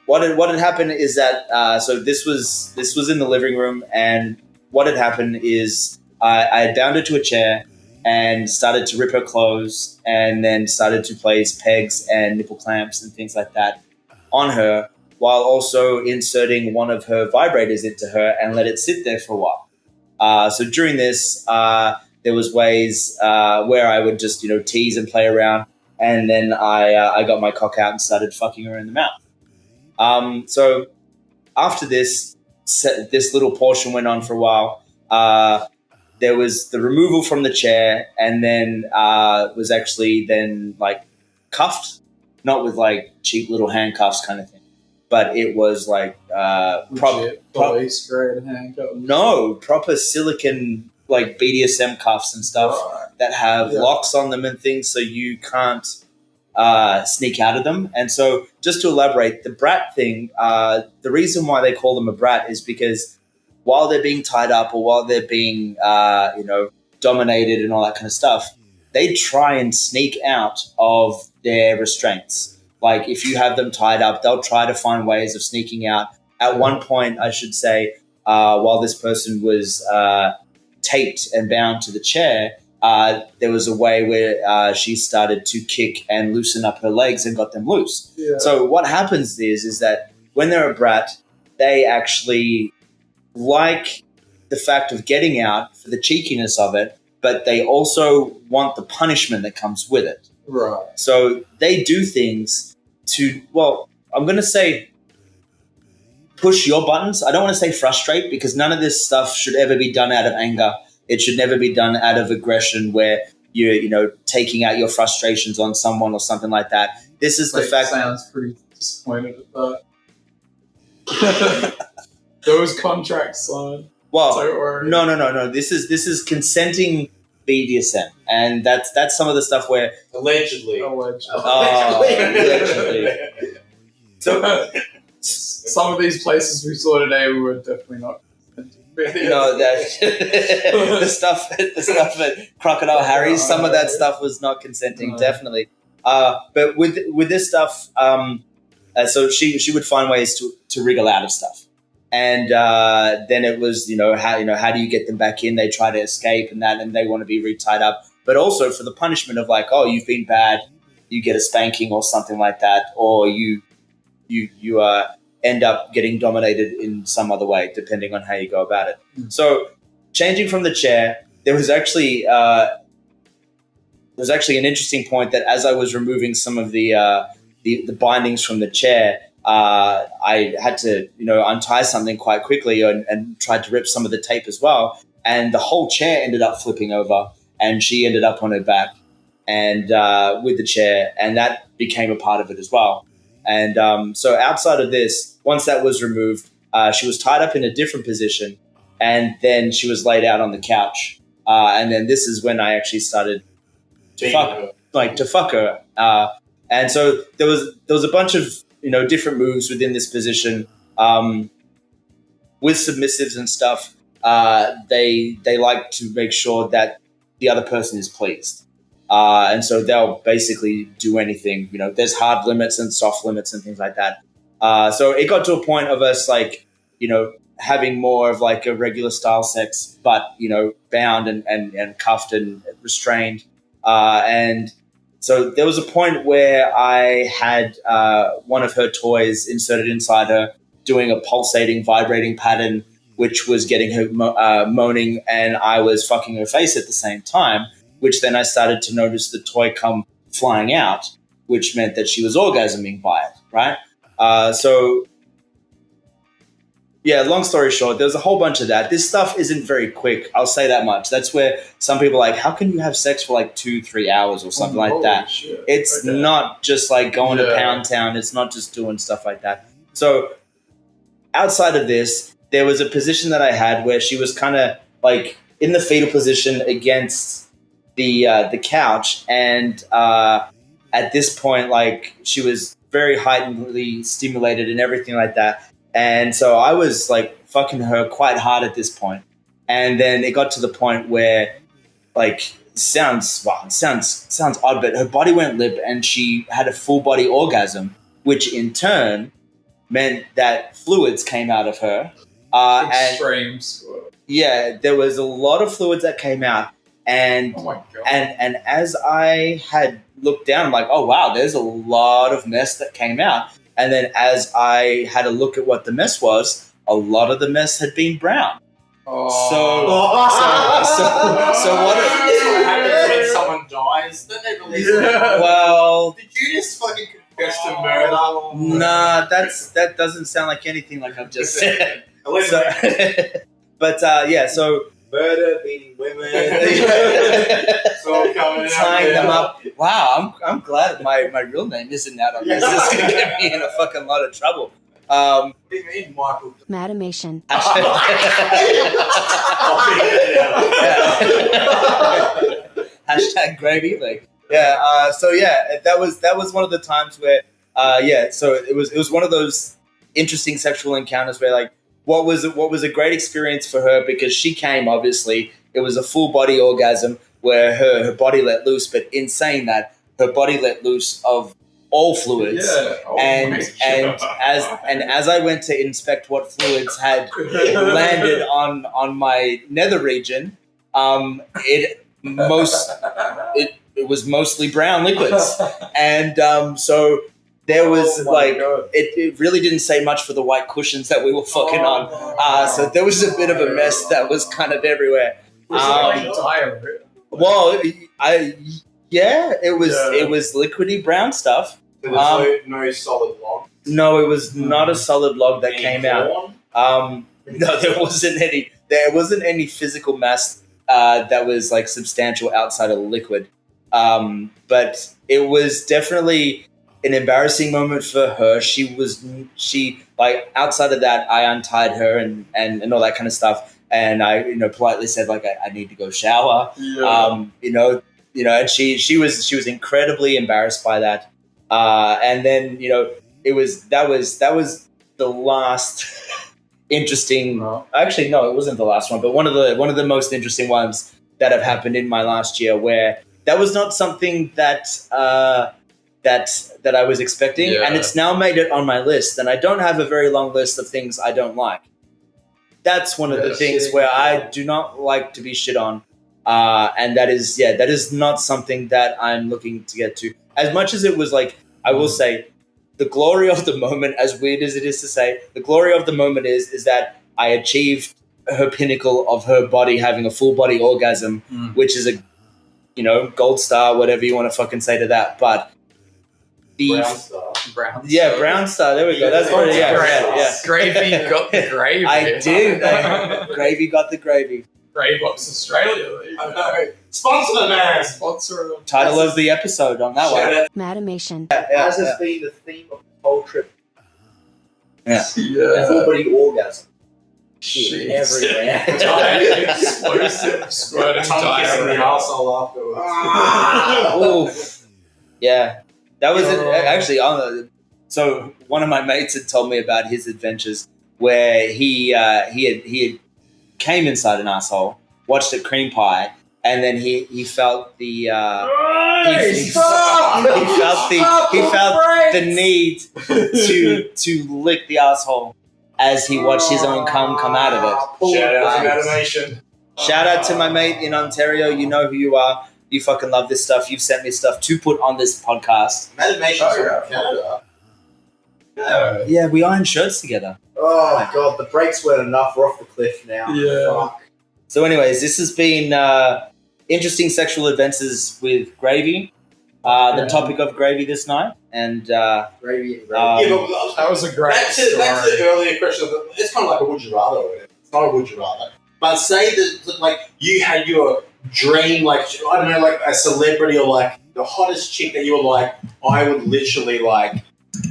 what had happened is that so this was in the living room, and what had happened is I had bound her to a chair and started to rip her clothes, and then started to place pegs and nipple clamps and things like that on her, while also inserting one of her vibrators into her and let it sit there for a while. So during this, there was ways where I would just tease and play around, and then I got my cock out and started fucking her in the mouth. So after this little portion went on for a while. There was the removal from the chair, and then was actually then like cuffed, not with like cheap little handcuffs kind of thing, but it was like police grade handcuffs. No, proper silicon like BDSM cuffs and stuff that have locks on them and things, so you can't sneak out of them. And so, just to elaborate, the brat thing, the reason why they call them a brat is because while they're being tied up or while they're being dominated and all that kind of stuff, they try and sneak out of their restraints. Like if you have them tied up, they'll try to find ways of sneaking out. At one point, I should say, while this person was taped and bound to the chair, there was a way where she started to kick and loosen up her legs and got them loose. Yeah. So what happens is that when they're a brat, they actually like the fact of getting out for the cheekiness of it, but they also want the punishment that comes with it. Right. So they do things to, well, I'm going to say push your buttons. I don't want to say frustrate, because none of this stuff should ever be done out of anger. It should never be done out of aggression where you're, taking out your frustrations on someone or something like that. This is the fact. Sounds pretty disappointed at that. There was contracts signed. Well, no. This is consenting BDSM, and that's some of the stuff where allegedly. So some of these places we saw today, we were definitely not consenting. the stuff at Crocodile Harry's, some of that stuff was not consenting, definitely. But with this stuff, so she would find ways to wriggle out of stuff, and then it was how do you get them back in? They try to escape and they want to be re-tied up, but also for the punishment of like, oh, you've been bad, you get a spanking or something like that, or you end up getting dominated in some other way, depending on how you go about it. So, changing from the chair, there was actually an interesting point that as I was removing some of the bindings from the chair, I had to untie something quite quickly and tried to rip some of the tape as well, and the whole chair ended up flipping over, and she ended up on her back and with the chair, and that became a part of it as well. And so outside of this, once that was removed, she was tied up in a different position, and then she was laid out on the couch. And then this is when I actually started to fuck her. And so there was a bunch of different moves within this position. With submissives and stuff, they like to make sure that the other person is pleased. And so they'll basically do anything. There's hard limits and soft limits and things like that. So it got to a point of us having more of like a regular style sex, but bound and cuffed and restrained. And so there was a point where I had one of her toys inserted inside her, doing a pulsating, vibrating pattern, which was getting her moaning, and I was fucking her face at the same time. Which then I started to notice the toy come flying out, which meant that she was orgasming by it, right? So, yeah, long story short, there was a whole bunch of that. This stuff isn't very quick, I'll say that much. That's where some people are like, how can you have sex for like 2-3 hours or something like that? Shit. It's not just like going to Pound Town. It's not just doing stuff like that. So, outside of this, there was a position that I had where she was kind of like in the fetal position against the couch, and at this point, like, she was very heightenedly stimulated and everything like that, and so I was like fucking her quite hard at this point, and then it got to the point where, like, sounds odd, but her body went limp and she had a full body orgasm, which in turn meant that fluids came out of her. Extreme squirt. Yeah, there was a lot of fluids that came out. And oh my God. and as I had looked down, I'm like, oh wow, there's a lot of mess that came out. And then as I had a look at what the mess was, a lot of the mess had been brown. Oh. So what happens when someone dies? Then they release it. Well, Did you just fucking confess to murder? Nah, that doesn't sound like anything like I've just said. So, but yeah, so Murder, beating women, tying them up. Wow, I'm glad my real name isn't out on this. This is gonna get me in a fucking lot of trouble. What do you mean, Michael? Madamation. Hashtag gravy, like so yeah, that was one of the times where so it was one of those interesting sexual encounters where, like, what was a great experience for her, because she came, obviously it was a full body orgasm where her body let loose, but in saying that, her body let loose of all fluids. Yeah. Oh as I went to inspect what fluids had landed on my nether region, it was mostly brown liquids, and so there was it really didn't say much for the white cushions that we were fucking on. So there was a bit of a mess that was kind of everywhere. Well, it was liquidy brown stuff. There was no solid log. No, it was not a solid log that came out. No, there wasn't any. There wasn't any physical mass that was like substantial outside of the liquid. But it was definitely an embarrassing moment for her. She like, outside of that, I untied her and all that kind of stuff, and I politely said, like, I need to go shower. And she was incredibly embarrassed by that. And then that was the last interesting. Actually, no, it wasn't the last one, but one of the most interesting ones that have happened in my last year, where that was not something that that I was expecting, and it's now made it on my list. And I don't have a very long list of things I don't like. That's one of the things where I do not like to be shit on, and that is not something that I'm looking to get to. As much as it was like, I will say, the glory of the moment, as weird as it is to say, the glory of the moment is that I achieved her pinnacle of her body having a full body orgasm, which is a, gold star, whatever you want to fucking say to that. But the brown star. There we go. That's what it is. Gravy got the gravy. I do. Gravy got the gravy. Gravebox Australia. I know. Sponsor, man. Sponsor. Title of the episode on that one. Madamation. As has been the theme of the whole trip. Yeah. Full body orgasm. Shit. Everywhere. Explosive. Squirting Tongue in the arsehole afterwards. Yeah. That was actually so one of my mates had told me about his adventures where he had came inside an asshole, watched it cream pie, and then he felt the he felt the need to lick the asshole as he watched his own cum come out of it. Shout out to Madamation. Shout out to my mate in Ontario. You know who you are. You fucking love this stuff. You've sent me stuff to put on this podcast. Madamation's from Canada. Yeah, we iron shirts together. Oh my god, the brakes weren't enough. We're off the cliff now. Yeah. Fuck. So anyways, this has been interesting sexual adventures with Gravy. The topic of Gravy this night. And Gravy and gravy. That was a great Back to the earlier question. It's kind of like a would you rather. It's not a would you rather. But say that like you had your dream, like I don't know, like a celebrity or like the hottest chick that you were like, I would literally like,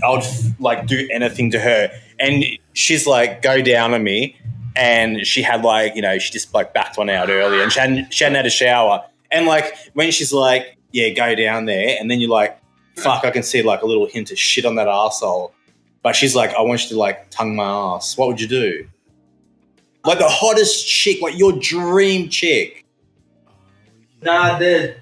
I would like do anything to her, and she's like, go down on me, and she had like, she just like backed one out early, and she hadn't had a shower, and like when she's like, yeah, go down there, and then you're like, fuck, I can see like a little hint of shit on that arsehole, but she's like, I want you to like tongue my ass. What would you do? Like the hottest chick, like your dream chick. nah, the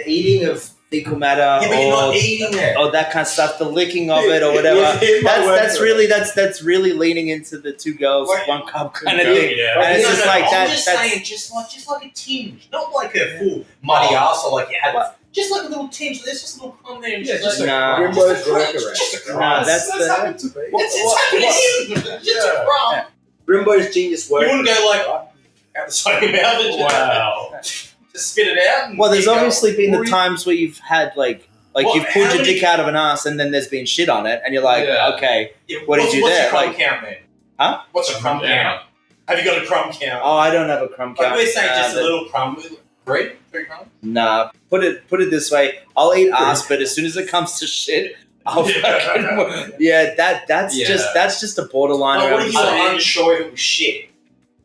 eating of fecal matter, yeah, but you're not eating it. or that kind of stuff, the licking of it or whatever. That's really leaning into the two girls, Like, one cup kind of thing. Yeah. And it's No, just no, like I'm that. just That's saying, just like a tinge, not like a full muddy arsehole like you had. Just like a little tinge. There's just a little crumb there. And Yeah, just just like, nah. Grimbo's just a crunch, workaround. just a crunch. Nah, that's the. happened to me. It's happening. Just a crumb. Grimbo's genius work. You wouldn't go like out the side of your mouth and Wow. just spit it out. And Well, there's keep going. obviously been the times where you've had like Well, you've pulled how your many- dick out of an ass and then there's been shit on it, and you're like, Yeah. okay, Yeah, what did you what's there? your crumb Like- count then? Huh? What's a crumb count? Have you got a crumb count? oh, I don't have a crumb count. Like we're saying, just a but- little crumb. Three crumbs? Nah, put it this way. I'll eat ass, but as soon as it comes to shit, I'll fucking that's Yeah. just a borderline. Like, what around if you shit. were unsure if it was shit?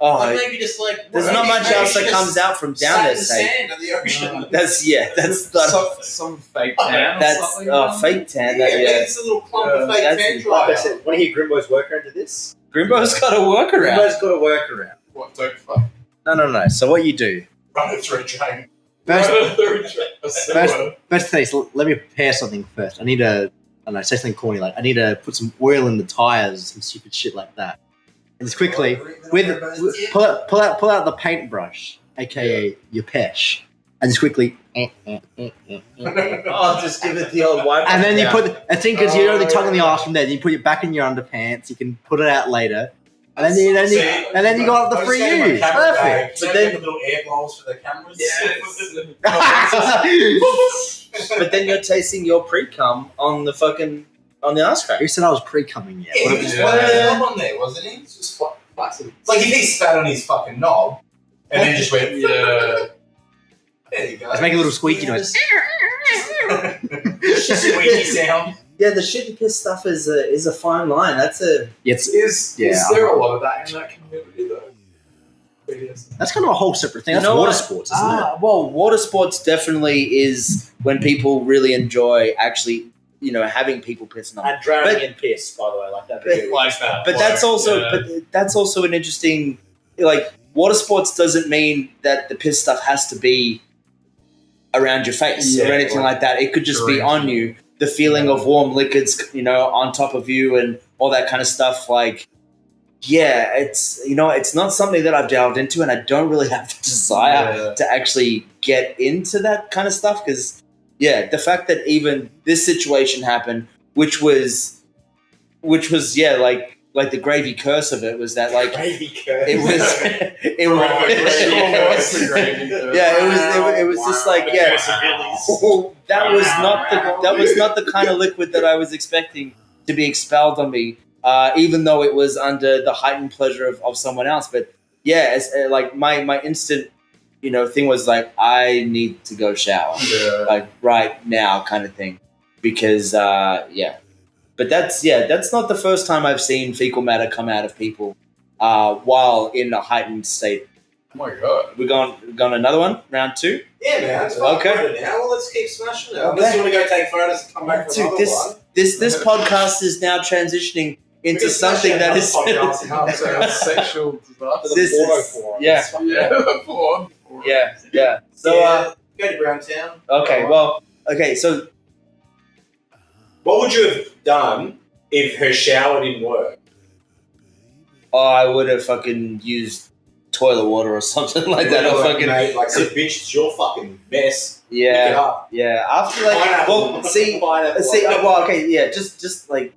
Oh, Like maybe just like there's not much else that comes out from down there, the say. sand of the ocean. That's the Some fake tan or that's something. fake tan. Yeah, That, maybe yeah. it's a little clump of fake that's- sand Like I dry. said, want to hear Grimbo's workaround to this? Grimbo's got a workaround. Grimbo's got a workaround. What, don't fuck? No. So what you do? Run it through a drain. First thing is, let me prepare something first. I need to, I don't know, say something corny like I need to put some oil in the tires, some stupid shit like that. And just quickly, pull out the paintbrush, aka your pesh, and just quickly, Oh, just give it the old wipe. and then you put. I think because you're only tongue in the arse from there, then you put it back in your underpants. You can put it out later, and then you got the free use. Perfect. But then the little air blowers for the cameras. But then you're tasting your pre-cum on the fucking on the ass crack. Who said I was pre-coming yet? Yeah, he was putting his knob on there, wasn't he? It's just flaccid. It's like if he spat on his fucking knob and then just went, Yeah. there you go. Let's make a little squeaky noise. Squeaky sound. Yeah, the shit and piss stuff is a fine line. That's a Is there a lot of that in that community though? BDSM. That's kind of a whole separate thing. That's You know water what? sports, isn't it? well, water sports definitely is when people really enjoy actually having people pissing on me. And drowning But- in piss, by the way, like that. Like that. But that's also an interesting, like, water sports doesn't mean that the piss stuff has to be around your face or Yeah, anything like that. It could just be on you. The feeling of warm liquids, on top of you and all that kind of stuff. Like, yeah, it's not something that I've delved into, and I don't really have the desire to actually get into that kind of stuff. Because, the fact that even this situation happened, which was like the gravy curse of it was that, like, Gravy curse. it was it was just like, that was not the kind of liquid that I was expecting to be expelled on me, even though it was under the heightened pleasure of someone else. But like my instant thing was like, I need to go shower, like right now, kind of thing, because but that's not the first time I've seen fecal matter come out of people while in a heightened state. Oh my god. We're going another one, round 2. Yeah, man. It's Okay. Now, well, let's keep smashing it. Okay. Unless you want to go take photos and come back for Dude, another one. this podcast is now transitioning into something that is Sexual disaster. This is- yeah. Yeah. So go to Browntown. okay, so What would you have done if her shower didn't work? I would have fucking used toilet water or something like that. Or fucking Mate, like, so, bitch, it's your fucking mess. Pick it yeah. up. Yeah, after like, Pineapple. well, see, Pineapple. well, okay, yeah, just like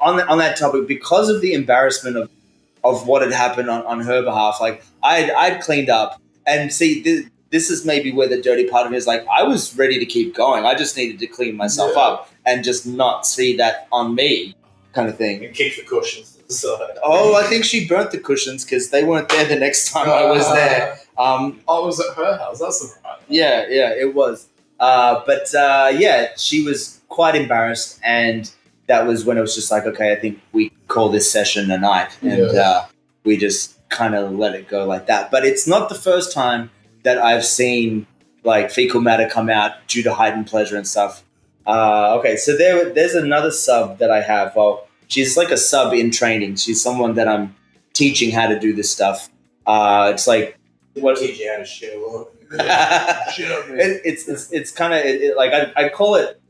on that topic, because of the embarrassment of what had happened on her behalf, like I'd cleaned up, and see, this is maybe where the dirty part of me is, like, I was ready to keep going. I just needed to clean myself up and just not see that on me, kind of thing. And kick the cushions to the side. Oh, I think she burnt the cushions because they weren't there the next time I was there. Oh, it was at her house. That's all right. Yeah, it was. But she was quite embarrassed, and that was when it was just like, okay, I think we call this session a night, and we just kind of let it go like that. But it's not the first time that I've seen like fecal matter come out due to heightened pleasure and stuff. Okay, so there's another sub that I have. Well, she's like a sub in training. She's someone that I'm teaching how to do this stuff. It's like, What teach you how to show it's kind of like I call it.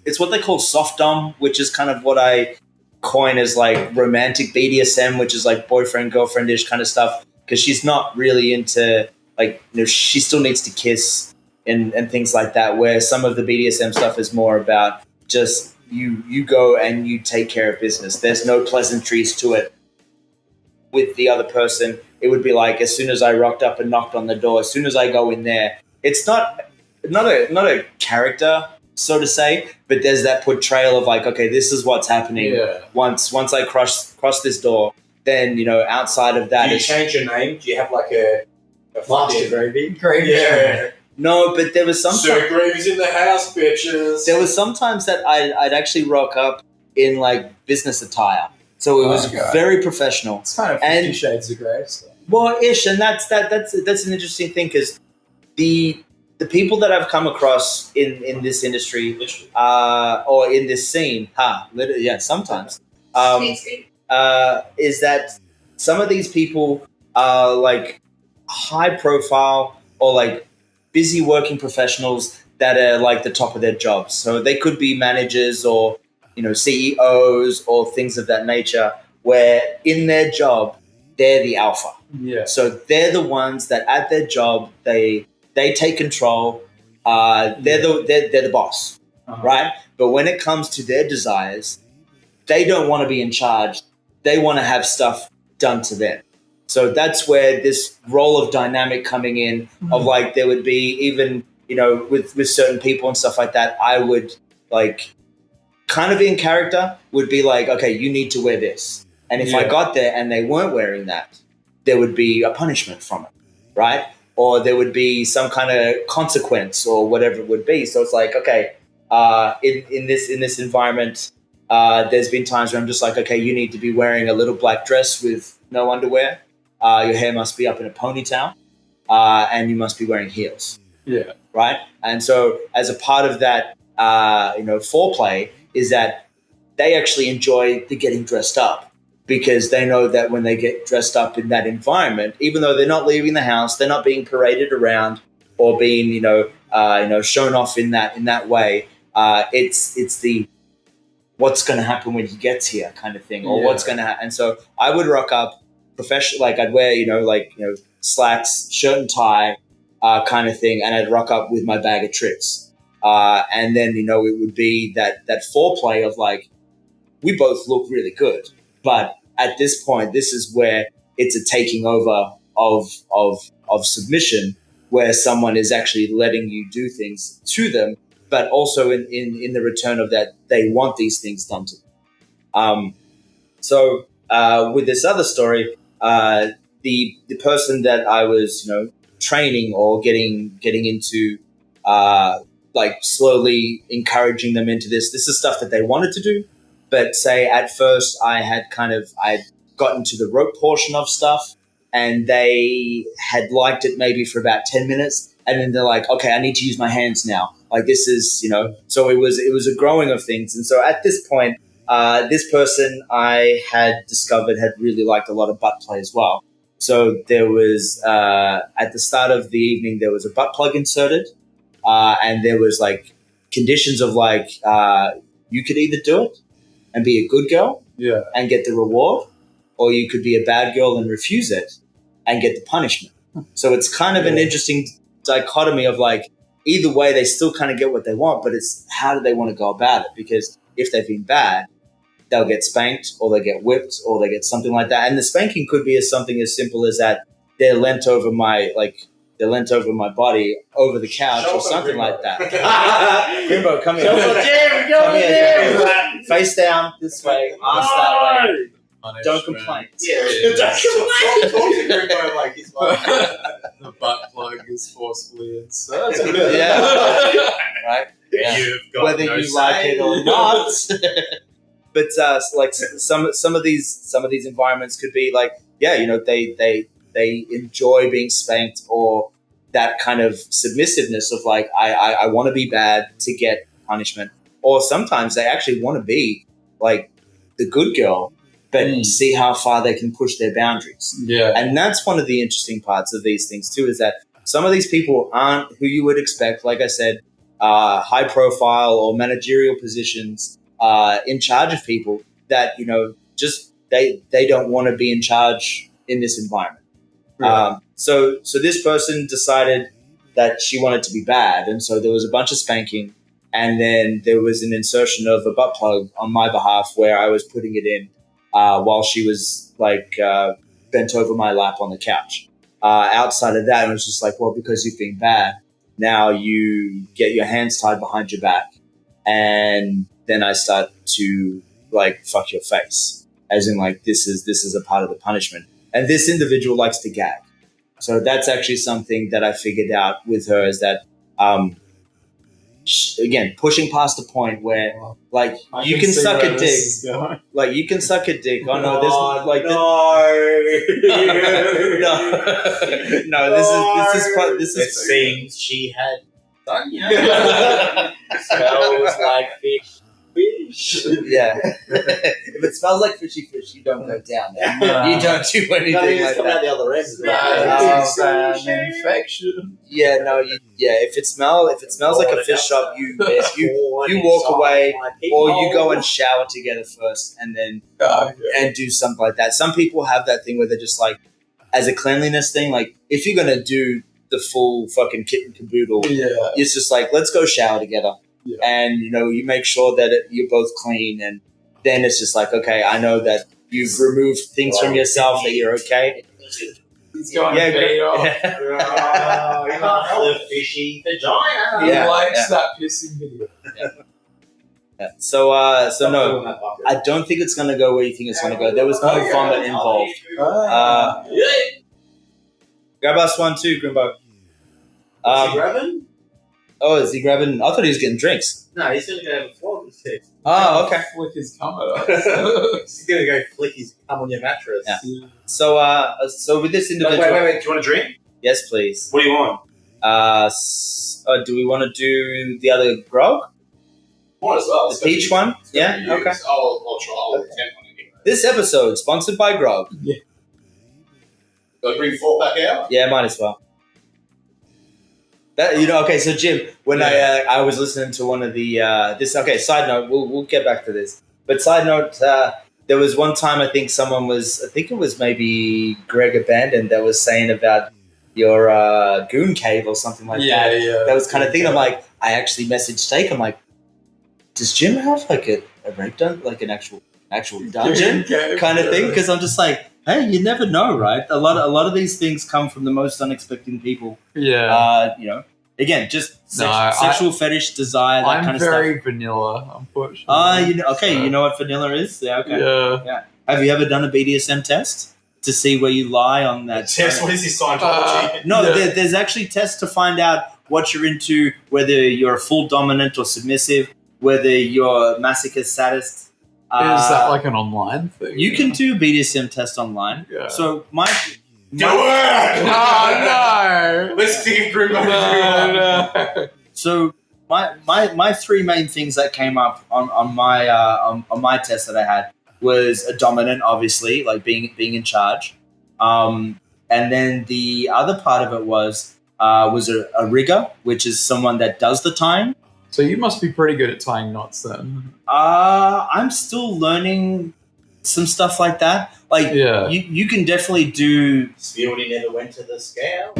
It's what they call soft dom, which is kind of what I coin as like romantic BDSM, which is like boyfriend girlfriend-ish kind of stuff. Because she's not really into, like, she still needs to kiss and things like that. Where some of the BDSM stuff is more about just you go and you take care of business. There's no pleasantries to it with the other person. It would be like, as soon as I rocked up and knocked on the door, as soon as I go in there, it's not a character, so to say, but there's that portrayal of like, okay, this is what's happening. Once I cross this door, then outside of that, Do you change your name? Do you have like a Master Gravy. Yeah. no. But there was Sir sometimes Gravy's in the house, bitches. there was sometimes that I'd actually rock up in like business attire, so it was very professional. It's kind of 50 Shades of Grey stuff. Well, ish, and that's an interesting thing because the people that I've come across in this industry, or in this scene, sometimes, is that some of these people are like high profile or like busy working professionals that are like the top of their jobs. So they could be managers or CEOs or things of that nature, where in their job they're the alpha. Yeah. So they're the ones that at their job they take control. They're the boss, right? But when it comes to their desires, they don't want to be in charge. They want to have stuff done to them. So that's where this role of dynamic coming in of like, there would be even, with certain people and stuff like that, I would like kind of in character would be like, okay, you need to wear this. And if I got there and they weren't wearing that, there would be a punishment from it, right? Or there would be some kind of consequence or whatever it would be. So it's like, okay, in this environment, there's been times where I'm just like, okay, you need to be wearing a little black dress with no underwear. Your hair must be up in a ponytail, and you must be wearing heels. Yeah. right? And so, as a part of that, foreplay is that they actually enjoy the getting dressed up because they know that when they get dressed up in that environment, even though they're not leaving the house, they're not being paraded around or being, shown off in that way. It's the what's going to happen when he gets here kind of thing, or what's going to happen. And so I would rock up professional, like I'd wear, slacks, shirt and tie, kind of thing, and I'd rock up with my bag of tricks. And then, it would be that foreplay of like, we both look really good, but at this point, this is where it's a taking over of submission, where someone is actually letting you do things to them, but also in the return of that, they want these things done to them. So with this other story, the person that I was, training or getting into, like slowly encouraging them into this is stuff that they wanted to do. But say at first I'd gotten to the rope portion of stuff and they had liked it maybe for about 10 minutes. And then they're like, okay, I need to use my hands now. Like this is, so it was a growing of things. And so at this point, this person I had discovered had really liked a lot of butt play as well. So there was, at the start of the evening, there was a butt plug inserted. And there was like conditions of like, you could either do it and be a good girl and get the reward, or you could be a bad girl and refuse it and get the punishment. So it's kind of an interesting dichotomy of like, either way, they still kind of get what they want, but it's how do they want to go about it? Because if they've been bad, they'll get spanked or they get whipped or they get something like that. And the spanking could be something as simple as that they're leant over my body over the couch or something like that. Grimbo, come here. Come here. Face down this way, arms that way. Don't complain. Don't complain. Grimbo like he's like the butt plug is forcefully inserted. Yeah. Right? Yeah. You've got whether no you like it or not. But like some of these environments could be like, they enjoy being spanked, or that kind of submissiveness of like, I want to be bad to get punishment. Or sometimes they actually want to be like the good girl, but see how far they can push their boundaries. Yeah. And that's one of the interesting parts of these things too, is that some of these people aren't who you would expect. Like I said, high profile or managerial positions, in charge of people that, just they don't want to be in charge in this environment. Really? So this person decided that she wanted to be bad. And so there was a bunch of spanking, and then there was an insertion of a butt plug on my behalf where I was putting it in while she was like bent over my lap on the couch. Outside of that, it was just like, well, because you've been bad, now you get your hands tied behind your back, and then I start to like fuck your face, as in like this is a part of the punishment. And this individual likes to gag. So that's actually something that I figured out with her, is that, again, pushing past the point where, like, you can suck a dick. Like, you can suck a dick. Oh, no, this like... No, this is... It seems she had done, smells like fish. Yeah. If it smells like fishy fish, you don't go down there. You don't do anything like come that. out the other end. It's an infection. Yeah, no. If it smells like a fish shop, you walk away, or you go and shower together first, and then and do something like that. Some people have that thing where they're just like, as a cleanliness thing, like if you're gonna do the full fucking kit and caboodle, it's just like, let's go shower together. Yeah. And, you make sure that you're both clean, and then it's just like, okay, I know that you've removed things from yourself, that you're okay. He's going to beat off. You can't help the fishy vagina. He likes that pissing video. Yeah. So no, I don't think it's going to go where you think it's going to go. There was no vomit involved. Grab us one too, Grimbo. Is he grabbing? Oh, is he grabbing? I thought he was getting drinks. No, he's going to go have a flog with it. Oh, okay. Flick his cum at us. He's going to go flick his cum on your mattress. Yeah. So with this individual... Wait. Do you want a drink? Yes, please. What do you want? Do we want to do the other grog? Might as well. The peach one? Yeah? Okay. I'll try. I'll attempt on it. This episode sponsored by Grog. Do I bring 4 back out? Yeah, might as well. Okay, so Jim, when I was listening to one of the side note, we'll get back to this. But side note, there was one time I think it was maybe Greg Abandon that was saying about your goon cave or something like that. Yeah. That was kind of thing. I'm like, I actually messaged Steak. I'm like, does Jim have like a break done, like an actual dungeon kind of thing? Because I'm just like, hey, you never know, right? A lot of these things come from the most unexpected people. Yeah. Again, just sexual fetish, desire, that kind of stuff. I'm very vanilla, unfortunately. You know what vanilla is? Yeah, okay. Yeah. Have you ever done a BDSM test to see where you lie on that? Test? What is this, Scientology? There's actually tests to find out what you're into, whether you're a full dominant or submissive, whether you're masochist, sadist. Is that like an online thing? You can do a BDSM test online. Yeah. So Do it! No! Let's think Grimbo. No. So my 3 main things that came up on my test that I had was a dominant, obviously, like being in charge, and then the other part of it was a rigger, which is someone that does the tying. So you must be pretty good at tying knots then. I'm still learning some stuff like that. Like, you can definitely do. Spirity never went to the scale.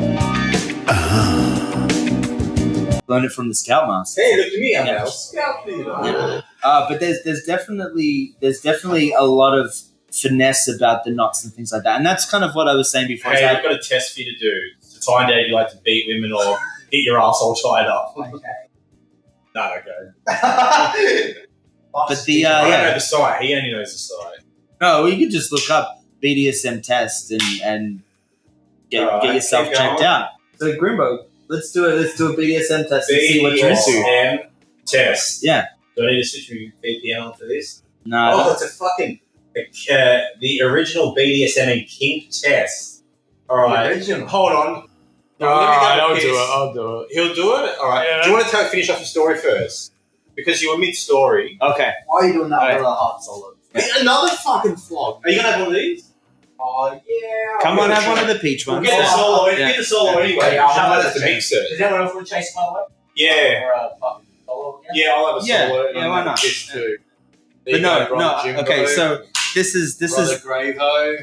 Learn it from the Scoutmaster. Hey, look at me, I'm now Scout leader. Yeah. But there's definitely a lot of finesse about the knots and things like that, and that's kind of what I was saying before. Hey, I've got a test for you to do to find out if you like to beat women or get your asshole tied up. Okay. No, don't go. But the I don't know the site. He only knows the site. No, you could just look up BDSM test and get yourself checked out. So Grimbo, let's do a BDSM test and see what you're into. BDSM test. Yeah. Do I need to switch your VPN for this? No. Oh, it's a fucking the original BDSM and kink test. All right. Hold on. I'll do it. He'll do it? All right. Yeah. Do you want to finish off the story first? Because you were mid-story. Okay. Why are you doing that All right. with a hard solid? Another fucking flog. Are you going to have one of these? Oh, yeah. Come on, have one of the peach We'll ones. get the solo, Yeah. get the solo anyway. Wait, I'll How have about the the mix it? Does anyone else want to chase my way? Yeah. Or a fucking solo again? Yeah, I'll have a Yeah, solo. yeah, why not? This too. But no. Okay, so this is Brother Gravo.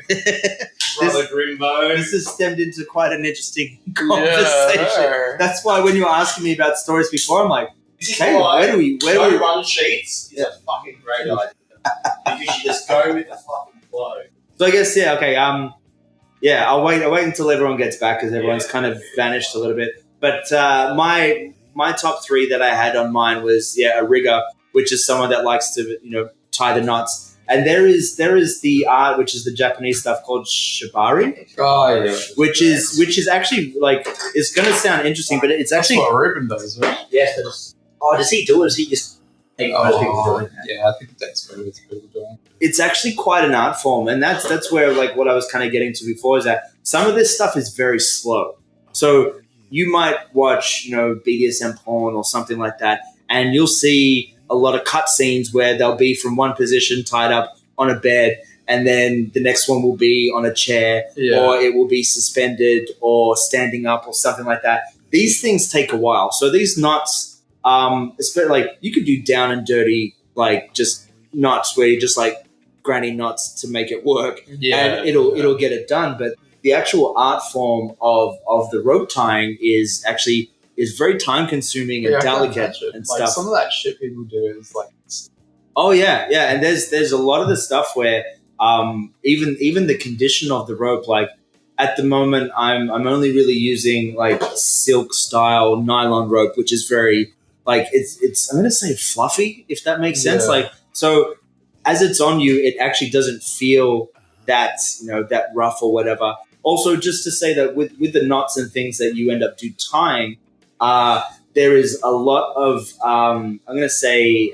Brother Grimbo. this has stemmed into quite an interesting conversation. That's why when you were asking me about stories before, I'm like, This is hey, why where do we run sheets is a fucking great idea. You should just go with the fucking flow. So I guess I'll wait until everyone gets back because everyone's kind of vanished a little bit. But my top 3 that I had on mine was a rigger, which is someone that likes to tie the knots. And there is the art, which is the Japanese stuff called shibari, Oh, yeah. which is actually like, it's going to sound interesting, but it's That's actually what Ruben does, right? Yes, but does he do it? Or does he just think most people do it? Yeah, I think that's what people doing. it's actually quite an art form, and that's where like what I was kind of getting to before is that some of this stuff is very slow. So you might watch BDSM porn or something like that, and you'll see a lot of cutscenes where they'll be from one position tied up on a bed, and then the next one will be on a chair, or it will be suspended or standing up or something like that. These things take a while. So these knots, especially like you could do down and dirty, like just knots where you just like granny knots to make it work, and it'll get it done. But the actual art form of the rope tying is very time consuming and delicate and like stuff. Some of that shit people do is like, oh yeah, and there's a lot of the stuff where even the condition of the rope, like at the moment I'm only really using like silk style nylon rope, which is very like it's I'm gonna say fluffy, if that makes sense. Like, so as it's on you, it actually doesn't feel that that rough or whatever. Also, just to say that with the knots and things that you end up tying, there is a lot of I'm going to say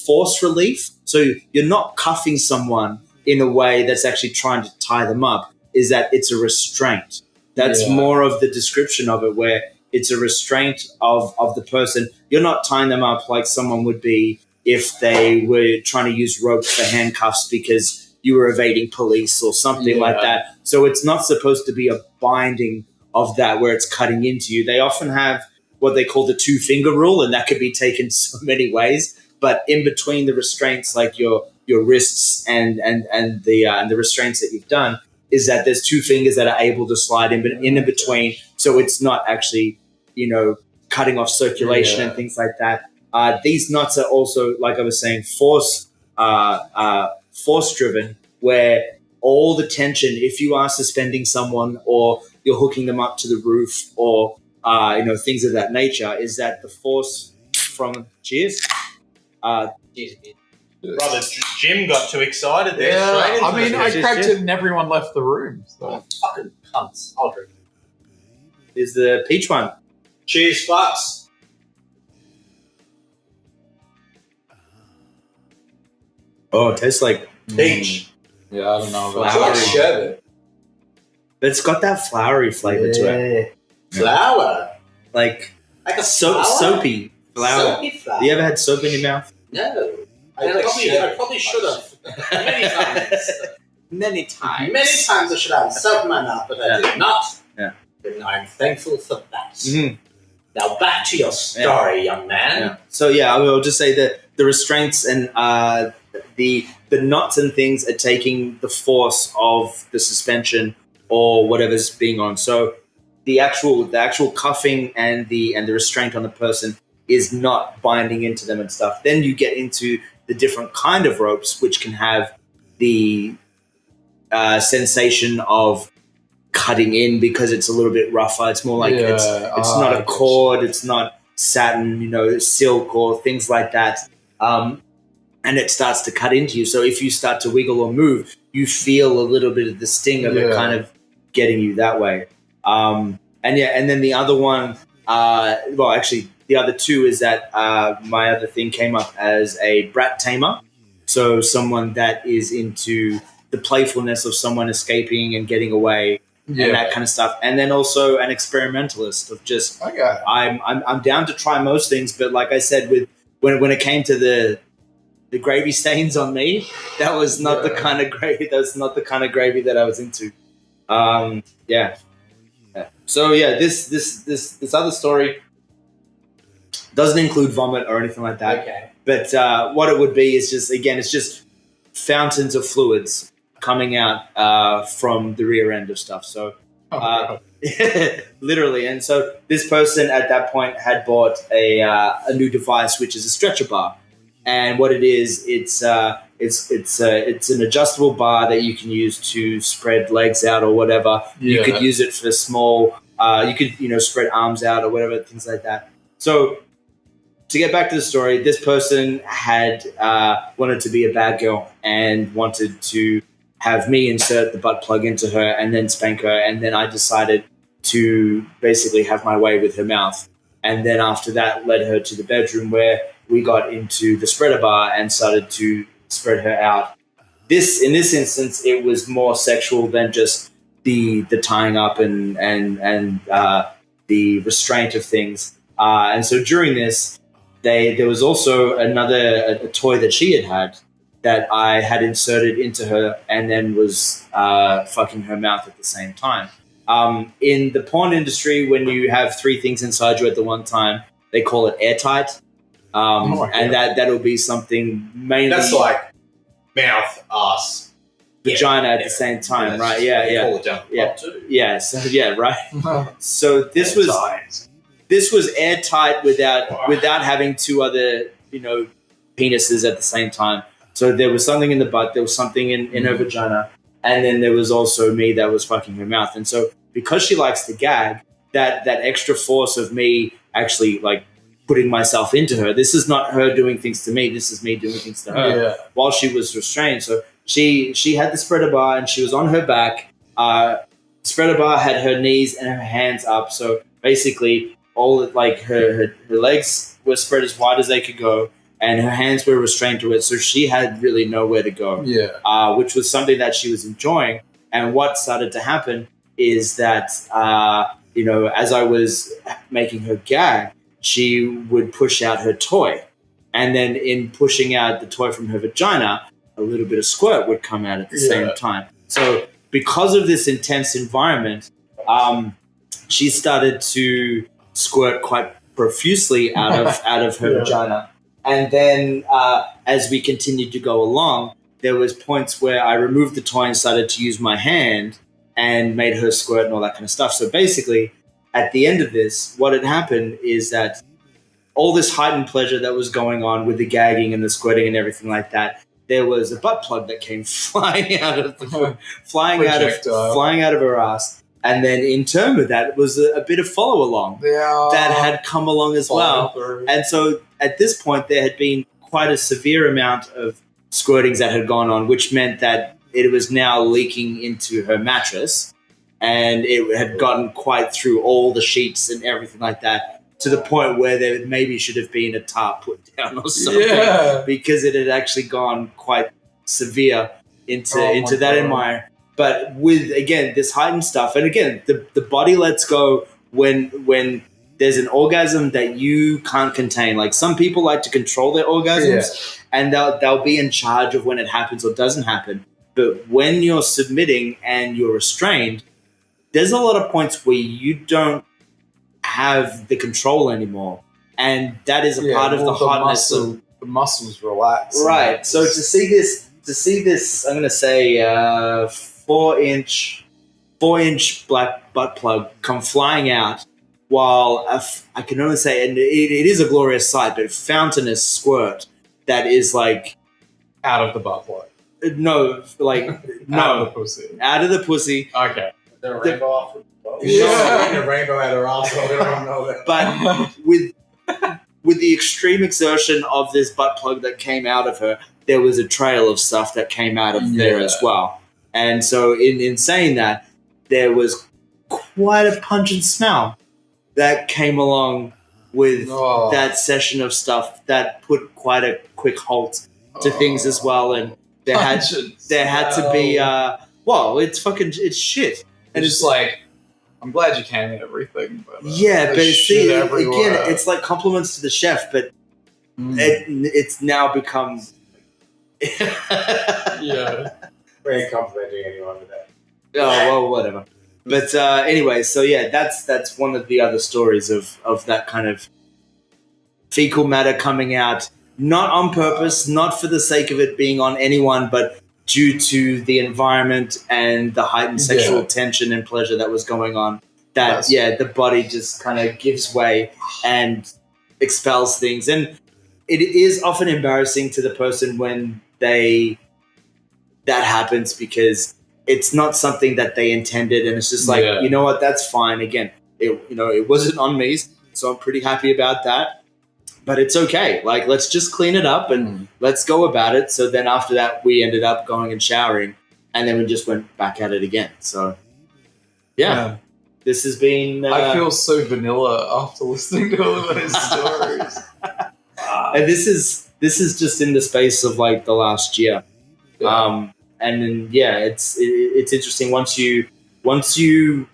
force relief. So you're not cuffing someone in a way that's actually trying to tie them up. Is that it's a restraint. That's more of the description of it, where it's a restraint of the person. You're not tying them up like someone would be if they were trying to use ropes for handcuffs because you were evading police or something like that. So it's not supposed to be a binding of that where it's cutting into you. They often have what they call the 2-finger rule, and that could be taken so many ways. But in between the restraints, like your wrists and the restraints that you've done, is that there's 2 fingers that are able to slide in between, so it's not actually, cutting off circulation and things like that. These knots are also, like I was saying, force driven, where all the tension, if you are suspending someone or you're hooking them up to the roof or things of that nature, is that the force from Brother Jim got too excited there. Yeah, I mean, I cracked it and everyone left the room. So. Fucking cunts. I'll drink it. Is the peach one. Cheers, fucks. Oh, it tastes like peach. Yeah, I don't know. It's like sherbet. But it's got that flowery flavor to it. Flour. Like a soapy flour. Soapy flour. You ever had soap in your mouth? No. I probably should have. Many times. Many times. Many times I should have soap in my mouth, but I did not. Yeah. And I'm thankful for that. Mm-hmm. Now back to your story, young man. Yeah. So I will just say that the restraints and the knots and things are taking the force of the suspension or whatever's being on. So the actual cuffing and the restraint on the person is not binding into them and stuff. Then you get into the different kind of ropes, which can have the sensation of cutting in because it's a little bit rougher. It's more like it's not a cord, it's not satin, silk or things like that. And it starts to cut into you. So if you start to wiggle or move, you feel a little bit of the sting of it kind of getting you that way. And then the other one, the other two is that my other thing came up as a brat tamer. So someone that is into the playfulness of someone escaping and getting away and that kind of stuff. And then also an experimentalist of just, I'm down to try most things. But like I said, when it came to the gravy stains on me, that was not the kind of gravy. That's not the kind of gravy that I was into. So this other story doesn't include vomit or anything like that. Okay. But what it would be is it's just fountains of fluids coming out from the rear end of stuff. So literally. And so this person at that point had bought a new device, which is a stretcher bar. And what it is, it's an adjustable bar that you can use to spread legs out or whatever. You could use it for small. You could spread arms out or whatever, things like that. So to get back to the story, this person had wanted to be a bad girl and wanted to have me insert the butt plug into her and then spank her. And then I decided to basically have my way with her mouth. And then after that, led her to the bedroom where we got into the spreader bar and started to spread her out. In this instance, it was more sexual than just the tying up and the restraint of things. And so during this, there was also a toy that she had that I had inserted into her and then was fucking her mouth at the same time. In the porn industry, when you have 3 things inside you at the one time, they call it airtight. And that'll be something mainly... That's like mouth, ass, vagina at the same time, right? Right. So this was airtight without having 2 other penises at the same time. So there was something in the butt, there was something in her vagina, and then there was also me that was fucking her mouth. And so because she likes to gag, that extra force of me actually like putting myself into her. This is not her doing things to me. This is me doing things to her while she was restrained. So she had the spreader bar and she was on her back. Spreader bar had her knees and her hands up. So basically all like her legs were spread as wide as they could go and her hands were restrained to it. So she had really nowhere to go, which was something that she was enjoying. And what started to happen is that as I was making her gag, she would push out her toy, and then in pushing out the toy from her vagina, a little bit of squirt would come out at the same time. So because of this intense environment, she started to squirt quite profusely out of her vagina. And then as we continued to go along, there was points where I removed the toy and started to use my hand and made her squirt and all that kind of stuff. So basically, at the end of this, what had happened is that all this heightened pleasure that was going on with the gagging and the squirting and everything like that, there was a butt plug that came flying out of her ass. And then in turn with that was a bit of follow along that had come along as well. And so at this point, there had been quite a severe amount of squirtings that had gone on, which meant that it was now leaking into her mattress, and it had gotten quite through all the sheets and everything like that, to the point where there maybe should have been a tarp put down or something, because it had actually gone quite severe into that environment. But with, again, this heightened stuff, and again, the body lets go when there's an orgasm that you can't contain. Like, some people like to control their orgasms, and they'll be in charge of when it happens or doesn't happen. But when you're submitting and you're restrained, there's a lot of points where you don't have the control anymore, and that is a part of the hotness. The muscles relax, right? So to see this, I'm going to say 4-inch black butt plug come flying out, while I can only say, and it is a glorious sight, but fountainous squirt that is like out of the butt plug. No, like no, out of the pussy. Out of the pussy. Okay. There a rainbow off the boat? Yeah. A rainbow at her asshole. We don't know that. But with the extreme exertion of this butt plug that came out of her, there was a trail of stuff that came out of there as well. And so in saying that, there was quite a pungent smell that came along with that session of stuff that put quite a quick halt to things as well. And there had to be it's shit. And it's like, I'm glad you came in everything. But, but see, again, it's like compliments to the chef, but it's now become... We ain't complimenting anyone with that. Oh, well, whatever. But anyway, so yeah, that's one of the other stories of that kind of fecal matter coming out, not on purpose, not for the sake of it being on anyone, but due to the environment and the heightened sexual tension and pleasure that was going on. That, the body just kind of gives way and expels things. And it is often embarrassing to the person when that happens, because it's not something that they intended, and it's just like, you know what, that's fine. Again, it wasn't on me, so I'm pretty happy about that. But it's okay. Like, let's just clean it up and let's go about it. So then after that, we ended up going and showering, and then we just went back at it again. So, this has been... I feel so vanilla after listening to all of those stories. And this is just in the space of like the last year. And then, it's interesting once you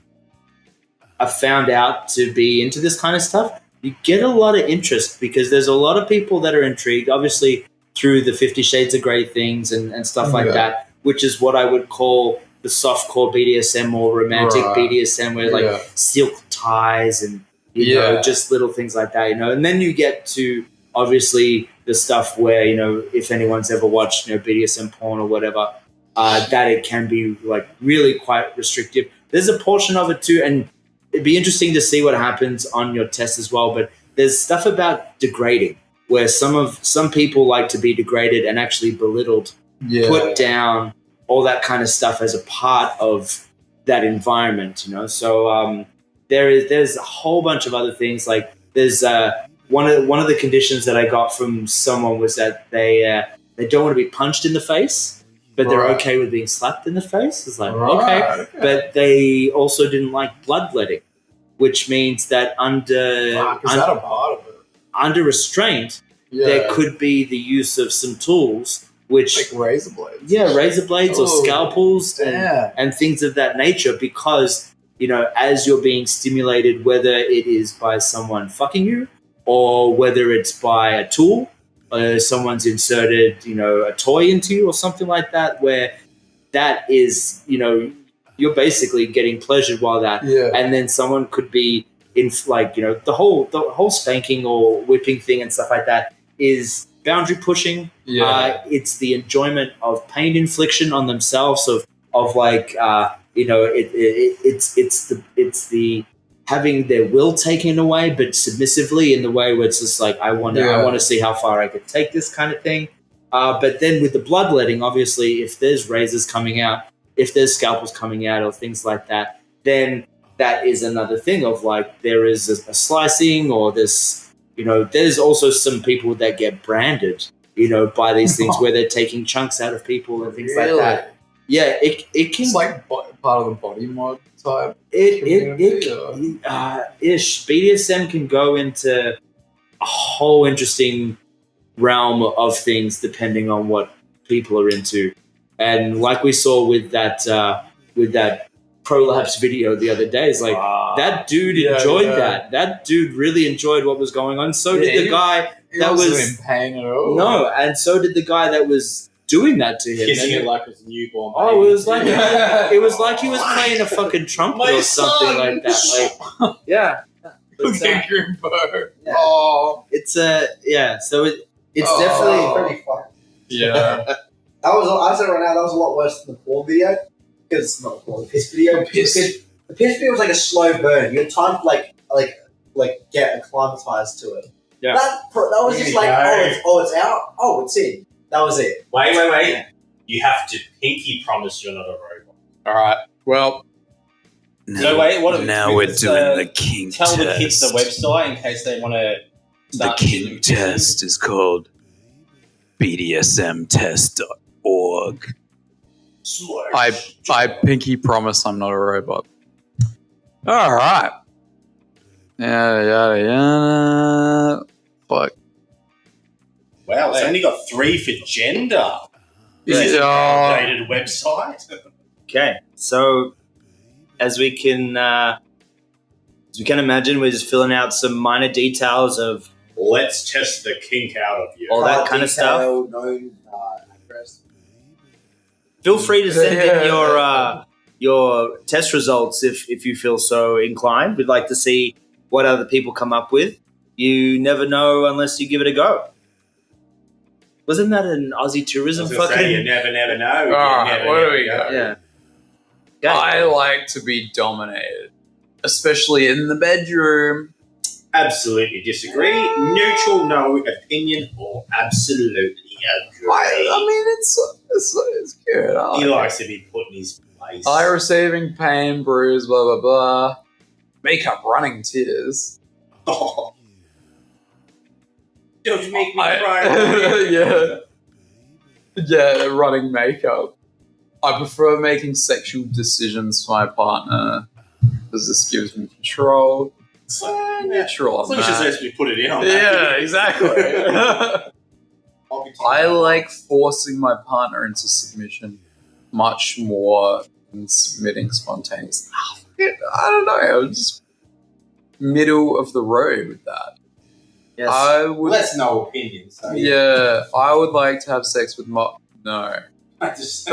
are found out to be into this kind of stuff, you get a lot of interest, because there's a lot of people that are intrigued, obviously through the 50 Shades of Grey things and stuff like that, which is what I would call the softcore BDSM or romantic BDSM, where like silk ties and you know, just little things like that, and then you get to obviously the stuff where, if anyone's ever watched, BDSM porn or whatever, that it can be like really quite restrictive. There's a portion of it too, and it'd be interesting to see what happens on your test as well. But there's stuff about degrading, where some people like to be degraded and actually belittled, put down, all that kind of stuff as a part of that environment, So there's a whole bunch of other things. Like there's one of the conditions that I got from someone was that they don't want to be punched in the face, but they're okay with being slapped in the face. It's like, okay. But they also didn't like bloodletting, which means that under restraint, there could be the use of some tools, which like razor blades. Yeah, razor blades or scalpels and things of that nature, because as you're being stimulated, whether it is by someone fucking you or whether it's by a tool, someone's inserted, a toy into you or something like that, where that is, you're basically getting pleasured while that, and then someone could be in the whole spanking or whipping thing and stuff like that is boundary pushing. It's the enjoyment of pain infliction on themselves it's the having their will taken away, but submissively in the way where it's just like I want to see how far I can take this kind of thing. But then with the bloodletting, obviously, if there's razors coming out, if there's scalpels coming out or things like that, then that is another thing of there is a slicing or this, there's also some people that get branded, by these things where they're taking chunks out of people and things like that. Yeah, it can. It's like part of the body mod type. Ish. BDSM can go into a whole interesting realm of things depending on what people are into, and like we saw with that prolapse video the other day, it's that dude enjoyed that. That dude really enjoyed what was going on. So did the guy that was in pain at all. No, and so did the guy that was doing that to him. Kissing it like it was a newborn baby. Oh, it was like he was playing a fucking trumpet or something like that. Yeah. Grimbo. Yeah. Oh, it's So it's definitely pretty fun. yeah. I said right now that was a lot worse than the porn video because it's not a porn, the piss video. The piss video was like a slow burn. You had time to get acclimatized to it. Yeah. That was just like it's out. Oh, it's in. That was it. Wait. You have to pinky promise you're not a robot. All right. Well, So wait, what? Now we're doing the kink tell test. the kids the website in case they want to. The kink test is called BDSMtest.org. I pinky promise I'm not a robot. All right. Yeah. Fuck. Wow, it's only got 3 for gender. This is an updated website. Okay, so as we can imagine, we're just filling out some minor details of Let's test the kink out of you. all that kind of stuff. Known address. Feel free to send in your test results if you feel so inclined. We'd like to see what other people come up with. You never know unless you give it a go. Wasn't that an Aussie tourism fucking? You never know. All right, what do we got? Yeah. I like to be dominated, especially in the bedroom. Absolutely disagree. Neutral, no opinion, or absolutely agree. I mean, it's good. He likes to be put in his place. I receiving pain, bruise, blah blah blah. Makeup running tears. Oh. Don't make me cry. Yeah, running makeup. I prefer making sexual decisions for my partner because this gives me control. Neutral on As long as you're that. supposed to put it in on that. Yeah, exactly. I like forcing my partner into submission much more than submitting spontaneously. I don't know. I'm just middle of the road with that. Yes. I would. That's no opinion. So Yeah, I would like to have sex with my. No. I just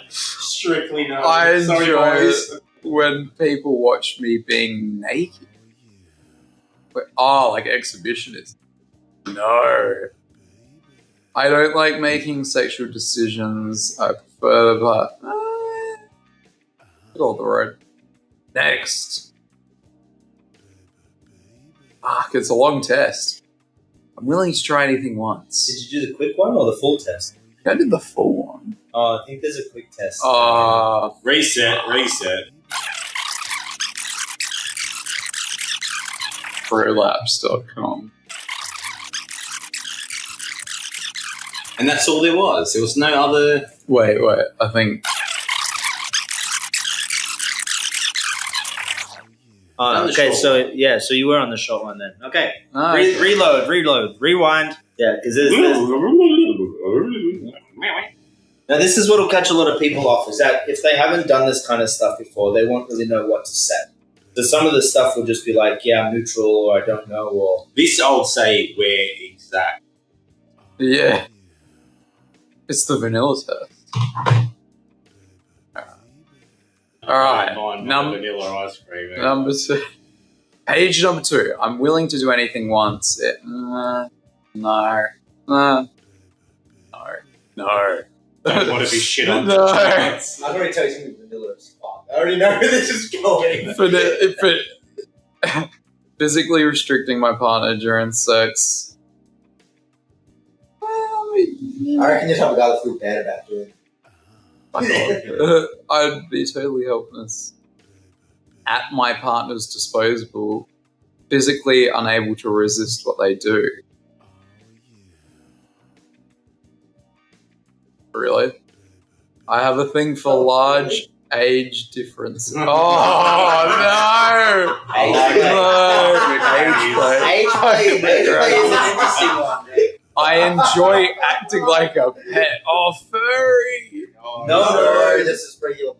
strictly no. I Sorry, enjoy boys. it when people watch me being naked. Like exhibitionist. No. I don't like making sexual decisions. I prefer that. Middle of the road. Next. Fuck, it's a long test. I'm willing to try anything once. Did you do the quick one or the full test? I did the full one. Oh, I think there's a quick test. Reset. Prolapse.com. And that's all there was. There was no other. Wait. I think. Oh, okay, so you were on the short one then. Okay, Ah, reload, rewind. Yeah, because there's Now, this is what will catch a lot of people off, is that if they haven't done this kind of stuff before, they won't really know what to say. So some of the stuff will just be like, yeah, I'm neutral, or I don't know, or... This I would say where exact. Yeah. It's the vanilla test. Alright. Vanilla ice cream. Number 2. Page number 2. I'm willing to do anything once. No. No. No. Don't want to be shit on. No. I've already told you something vanilla as fuck. I already know where this is going. Physically restricting my partner during sex. I reckon you'd have a guy that feel bad about doing it. I'd be totally helpless. At my partner's disposal, physically unable to resist what they do. Really? I have a thing for large age difference. Oh, no! Age play is an interesting one. I enjoy acting like a pet. Oh, furry! No, this is regular.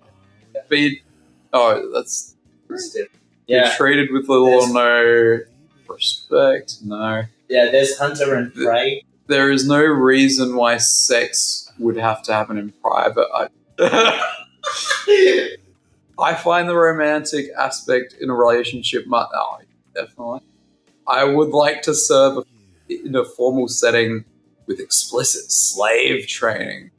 That's... Yeah. Be treated with little or no respect. No. Yeah, there's hunter and prey. There is no reason why sex would have to happen in private. I find the romantic aspect in a relationship definitely. I would like to serve in a formal setting with explicit slave training.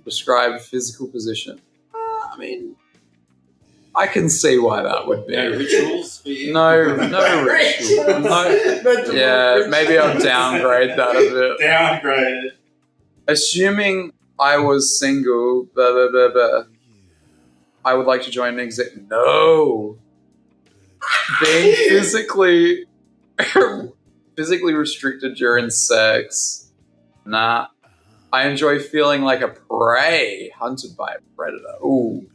Prescribed physical position. I mean, I can see why that would be. No rituals for you? No rituals. No. Yeah, maybe I'll downgrade that a bit. Downgraded. Assuming I was single, blah, blah, blah, blah, I would like to join an exec. No. Being physically restricted during sex. Nah. I enjoy feeling like a prey hunted by a predator. Ooh.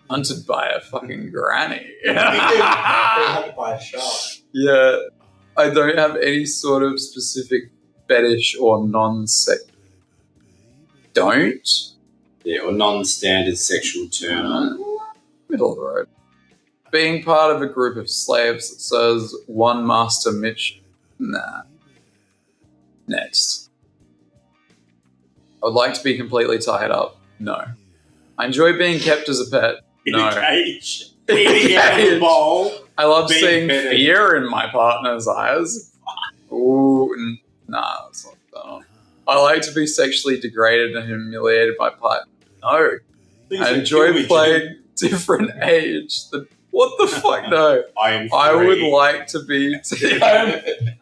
Hunted by a fucking granny. Hunted by a shark. Yeah. I don't have any sort of specific fetish or non-sex. Don't? Yeah, or non-standard sexual turn. Middle of the road. Being part of a group of slaves that says one master Mitch. Nah. Next. I would like to be completely tied up. No. I enjoy being kept as a pet. In No. a cage. Eating out of a bowl. I love Being seeing petted. fear in my partner's eyes. Ooh, nah, that's not that. I like to be sexually degraded and humiliated by partner. No. Things I that enjoy kill each playing different age. What the fuck? No. I would like to be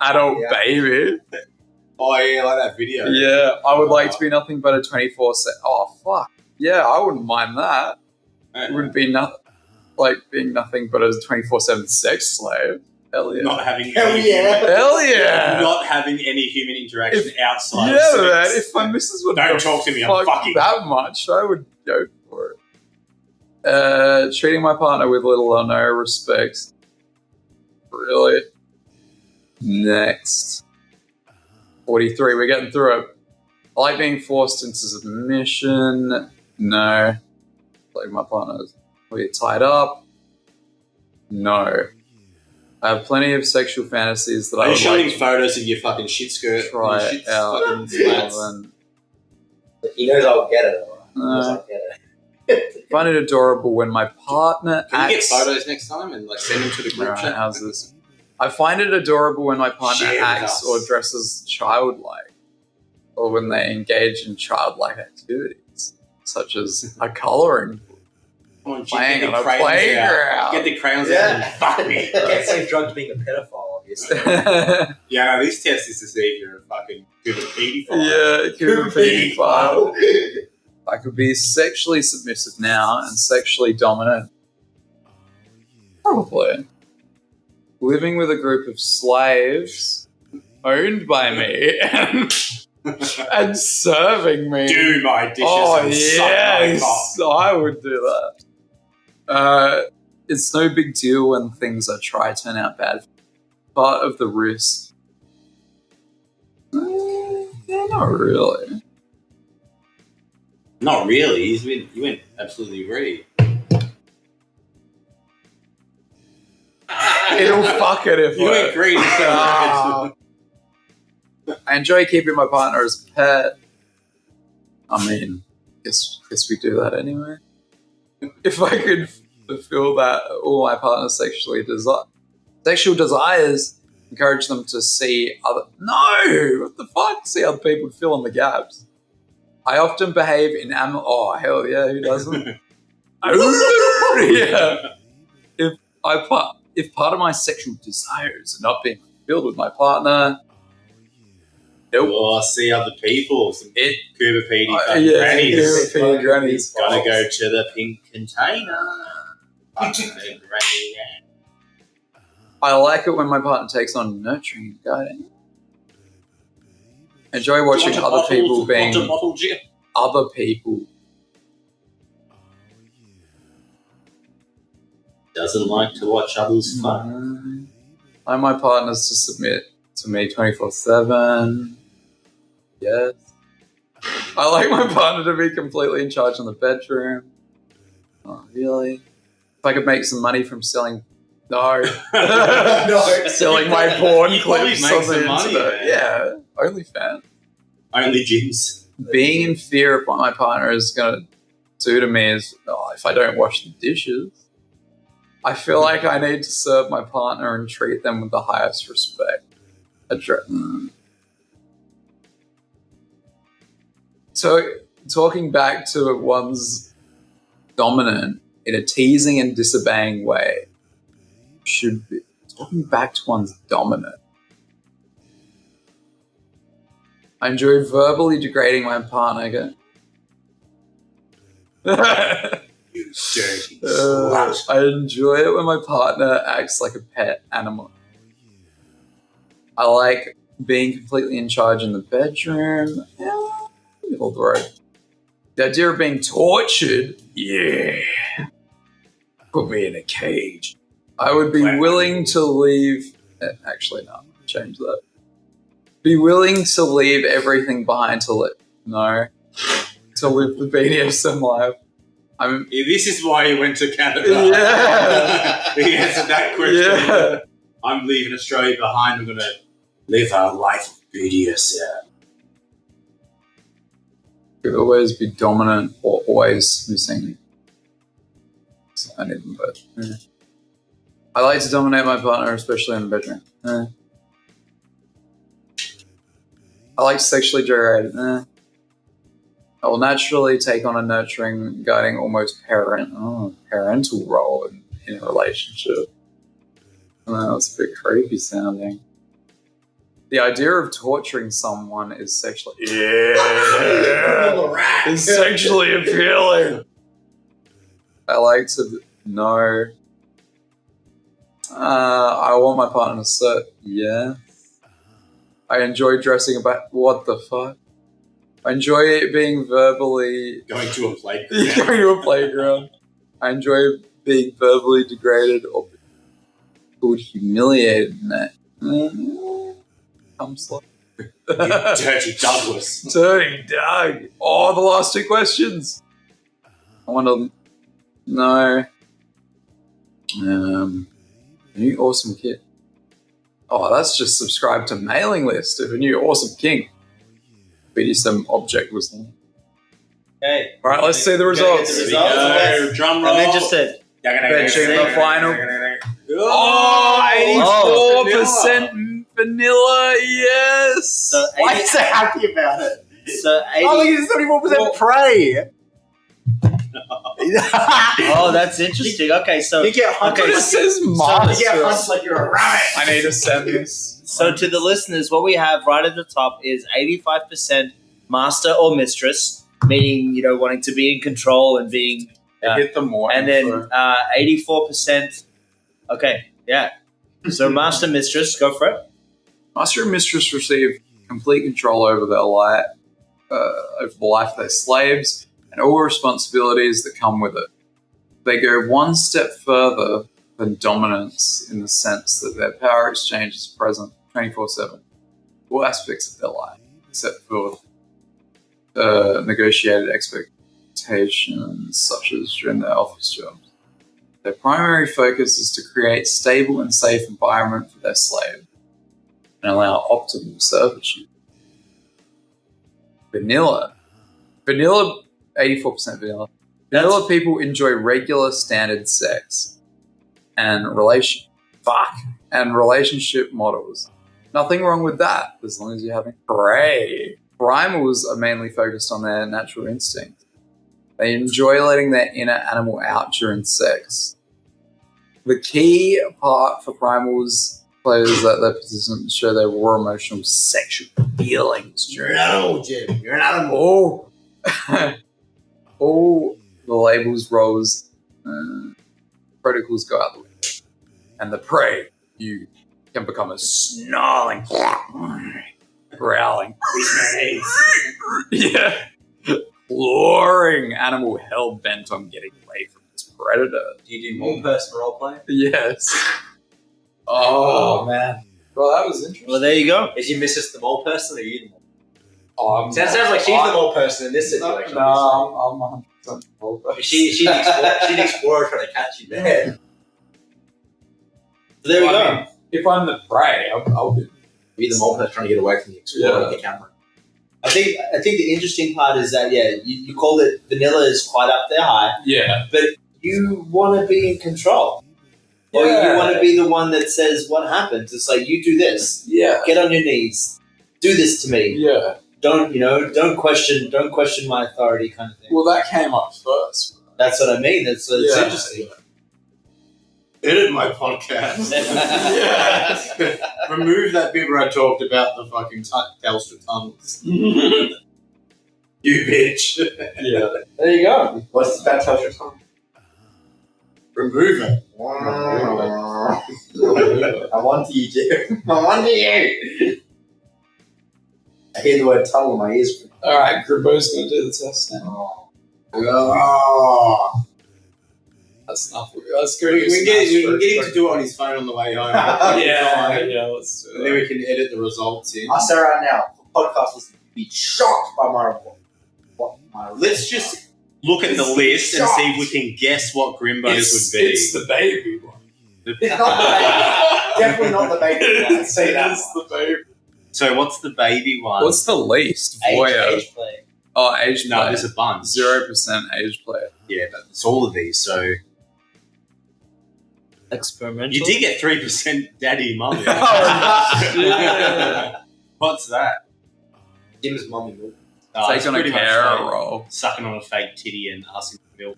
adult Yeah. baby. Oh, yeah, like that video. Yeah, I would like to be nothing but a 24/7. Oh, fuck. Yeah, I wouldn't mind that. It would be being nothing but a 24/7 sex slave. Hell yeah. Not having Hell any, yeah. Hell yeah. Not having any human interaction outside of Yeah, sex. man. If my missus would Don't talk to me, I'm fuck fucking. that much, I would go for it. Treating my partner with little or no respect. Really? Next. 43, we're getting through it. I like being forced into submission. No. Like my partner's we're tied up. No. I have plenty of sexual fantasies that I Are you would showing like to photos of your fucking shit skirt? try Your shit out. fucking slats? And, He knows I'll get it. Alright. He knows I'll get it. find it adorable when my partner Can you get acts... photos next time and like send them to the group Right, chat? how's this? I find it adorable when my partner Share with acts us. or dresses childlike, or when they engage in childlike activities, such as a colouring book, Come on, Jim, playing get on the a crayons out. playground. Get the crayons out Yeah. and fuck me. Can't say drugs being a pedophile, obviously. Yeah, no, this test is to see if you're a fucking good pedophile. Yeah, it could be fun. I could be sexually submissive now and sexually dominant. Probably. Living with a group of slaves owned by me and serving me. Do my dishes Oh, and suck my yes. cock. I would do that. It's no big deal when things I try turn out bad. Part of the risk. Yeah, not really. Not really. You went absolutely agree. It'll fuck it if You went greedy. I enjoy keeping my partner as a pet. I mean, guess we do that anyway. If I could fulfill that all my partner's sexual desires, encourage them to see other. No, what the fuck? See other people fill in the gaps. I often behave in Oh hell yeah, who doesn't? Yeah. If part of my sexual desires are not being fulfilled with my partner, nope. Oh, see other people. Some Cuba PD grannies. Grannies. Gotta go to the pink container. I like it when my partner takes on nurturing and guiding. Enjoy watching other people being other people. Doesn't like to watch others fun. I like my partners to submit to me 24/7. Yes. I like my partner to be completely in charge in the bedroom. Oh, really? If I could make some money from selling... No. Selling my porn clips on the internet. Yeah. OnlyFans. Only gyms. Being in fear of what my partner is going to do to me is, if I don't wash the dishes, I feel like I need to serve my partner and treat them with the highest respect. So, talking back to one's dominant in a teasing and disobeying way should be talking back to one's dominant. I enjoy verbally degrading my partner again. You dirty slut. I enjoy it when my partner acts like a pet animal. I like being completely in charge in the bedroom. Yeah, middle of the road. The idea of being tortured, yeah. Put me in a cage. I would be willing to leave. Actually, no, change that. Be willing to leave everything behind to live the BDSM life. This is why you went to Canada. Yeah. He answered that question. Yeah. I'm leaving Australia behind. I'm going to live a life of BDSM. Could always be dominant or always missing. So I need them both. Yeah. I like to dominate my partner, especially in the bedroom. I like sexually gyrated. I will naturally take on a nurturing, guiding, almost parental role in a relationship. That's a bit creepy sounding. The idea of torturing someone is sexually is sexually appealing. I like to know. I want my partner to say, yeah. I enjoy dressing about. What the fuck? I enjoy it being verbally going to a playground. Going to a playground. I enjoy being verbally degraded or called humiliated in that. I'm slow. Dirty Douglas. Dirty Doug. Oh, the last two questions. I want to know. New awesome kit. Oh, that's just subscribe to mailing list of a new awesome king. BDSM object was there. Okay. All right, let's see the results. Drum roll. And then just a fetching the final. Oh, 84% vanilla. Yes. So Why are you so happy about it? So 80, look, it's 34% prey. oh, that's interesting. Okay, so You get hunted. It says You monstrous. get hunted like you're a rabbit. I need to send this. So to the listeners, what we have right at the top is 85% master or mistress, meaning, wanting to be in control and being... hit the more. And then 84%... Okay, yeah. So master, mistress, go for it. Master and mistress receive complete control over their life, over the life of their slaves, and all responsibilities that come with it. They go one step further than dominance in the sense that their power exchange is present 24/7, all aspects of their life, except for negotiated occupations such as during their office jobs. Their primary focus is to create stable and safe environment for their slave and allow optimal servitude. Vanilla. 84% vanilla. Vanilla people enjoy regular standard sex and relationship models. Nothing wrong with that, as long as you're having prey. Primals are mainly focused on their natural instincts. They enjoy letting their inner animal out during sex. The key part for primals players is that their participants show their raw emotional sexual feelings You're during an animal, Jim. You're an animal. all the labels, roles, protocols go out the window. And the prey, you can become a snarling, growling, clawing animal hell bent on getting away from its predator. Do you do more person roleplay? Yes. Oh, man. Well, that was interesting. Well, there you go. Is your missus the mole person or are you the mole? Sounds like she's the mole person in this situation. No, I'm 100% mole person. She's an explorer trying to catch you there. So there we go. If I'm the prey, I'll be the mole person trying to get away from the explorer with the camera. I think the interesting part is that you called it vanilla is quite up there high. Yeah. But you want to be in control. Or you want to be the one that says what happens. It's like you do this. Yeah. Get on your knees. Do this to me. Yeah. Don't question my authority kind of thing. Well, that came up first. That's what I mean. It's interesting. Edit my podcast. Remove that bit where I talked about the fucking Telstra tunnels. You bitch. Yeah. There you go. What's that Telstra tunnel? Remove it. I want you, Jim. I want you. I hear the word tunnel in my ears. Alright, Grimbo's going to do the test now. Oh. That's enough. Let's go. We can get him to do it on his phone on the way home. Let's do it. And then we can edit the results in. I'll say right now, podcast listeners will be shocked by my report. Let's just look at the list and see if we can guess what Grimbo's would be. It's the baby one. It's not the baby. Definitely not the baby one. I'd say that. It's the baby. So what's the baby one? What's the least? Voyeur. Age play. Oh, age No, player. there's a bunch. 0% age player. Yeah, but it's all of these, so... Experimental. You did get 3% daddy mummy. What's that? Jim's mummy milk. Take on a pretty much carer like role. Sucking on a fake titty and asking for milk.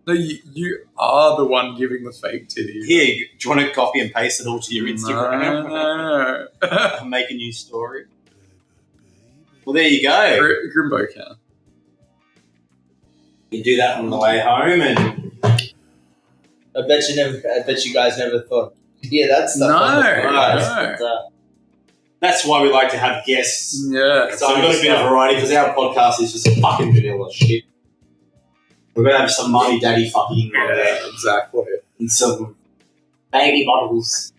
No, you are the one giving the fake titty. Here, do you want to copy and paste it all to your Instagram? No. And make a new story? Well, there you go. Grimbo can. You do that on the way home and... I bet you guys never thought. Yeah, that's the No. That's why we like to have guests. Yeah. So we've got a bit of variety because our podcast is just fucking vanilla shit. We're going to have some mummy daddy fucking Exactly. and some baby bottles.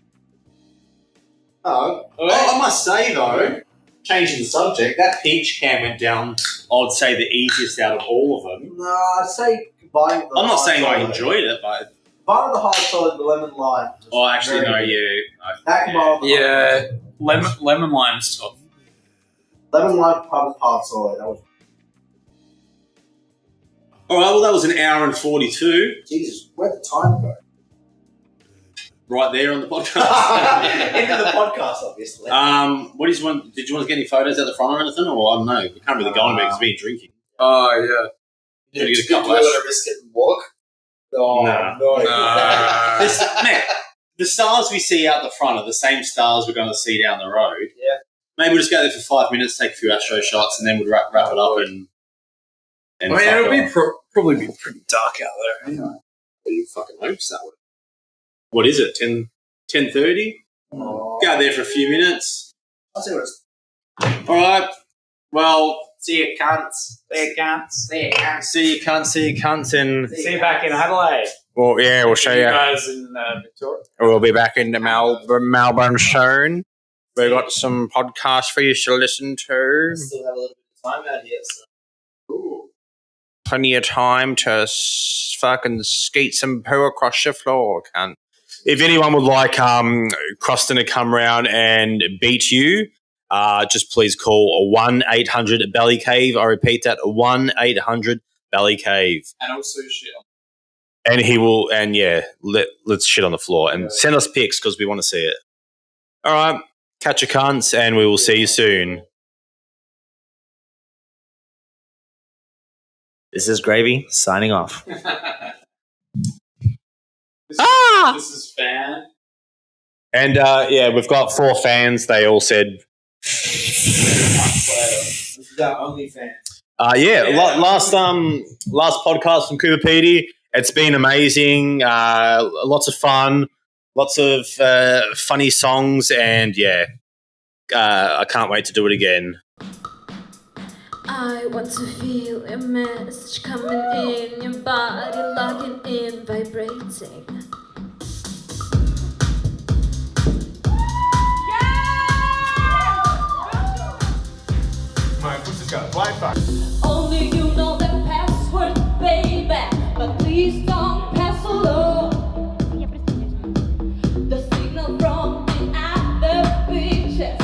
Oh, I must say though, changing the subject, that peach can went down, I would say, the easiest out of all of them. No, I'd say combining the I'm not hard saying I solid. enjoyed it, but... Combining the hard solid, the lemon lime. Oh, actually, Very no, good. yeah. That combined with Yeah. Lemon lime's tough. lemon lime combined with hard solid. That was All right, well, that was an hour and 42. Jesus. Where'd the time go? Right there on the podcast. Into the podcast, obviously. What did you want? Did you want to get any photos at the front or anything? Or I don't know. We can't really go anywhere because we've been drinking. Oh, yeah. Gotta get a couple Do of you want to risk it and walk? Oh, Nah. no. Man, the stars we see out the front are the same stars we're going to see down the road. Yeah. Maybe we'll just go there for 5 minutes, take a few astro shots, and then we'll wrap it up and I mean, fuck it'll be off. probably be pretty dark out there anyway. You fucking hope so. What is it? 10:30? Oh. Go there for a few minutes. I'll see what it's. All right. Well, See you, cunts. See you, cunts. See you, cunts. see you cunts, and See you back in Adelaide. well, yeah, we'll show You you. guys in Victoria. We'll be back in Melbourne soon. We've got some podcasts for you to listen to. Still have a little bit of time out here. So. Ooh. plenty of time to fucking skeet some poo across your floor, cunt. If anyone would like Croston to come round and beat you, just please call 1-800-BELLY-CAVE. I repeat that, 1-800-BELLY-CAVE. And also shit. And he will, and yeah, let's shit on the floor. And send us pics because we want to see it. All right, catch your cunts, and we will see you soon. This is Gravy signing off. This is fan. And yeah, we've got 4 fans. They all said, This is our only fan. last podcast from Cooper Petey. It's been amazing. Lots of fun, lots of funny songs, and yeah, I can't wait to do it again. I want to feel a message coming in your body, logging in, vibrating. My pussy's got Wi-Fi. Only you know the password, baby, but please don't pass along. The signal from the other beaches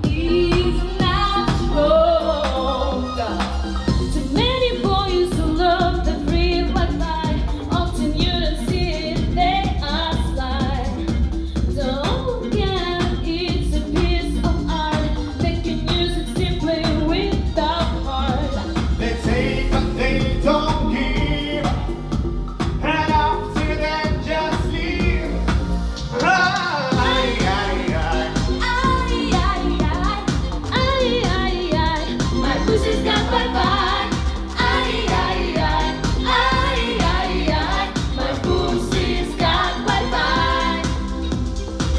is not strong. Too many boys who love the real Wi-Fi, often you don't see it, they are slide. Don't get it's a piece of art, they can use it simply without heart. They take but they don't give, and after that just leave. My pussy's got Wi-Fi. My pussy's got Wi-Fi.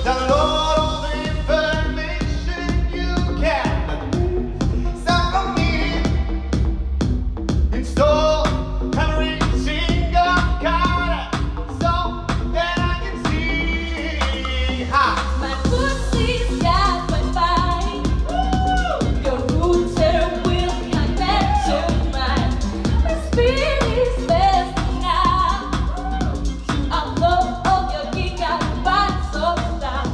Download all the information you can. Start from me. Install every single card so that I can see. My pussy's got Wi-Fi. Your router will connect to mine. My speed is fast enough to upload all your gigabytes of stuff.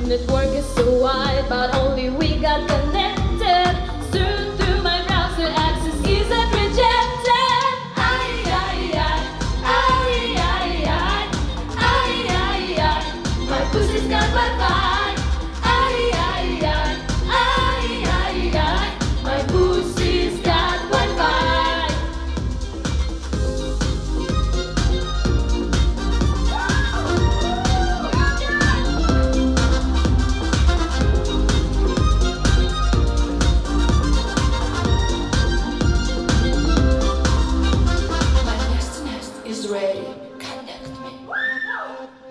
Network is so wide, but only we got connected. Soon through my browser, access isn't rejected. My pussy's got Wi-Fi. My pussy's got Wi-Fi. My nest is ready. Connect me.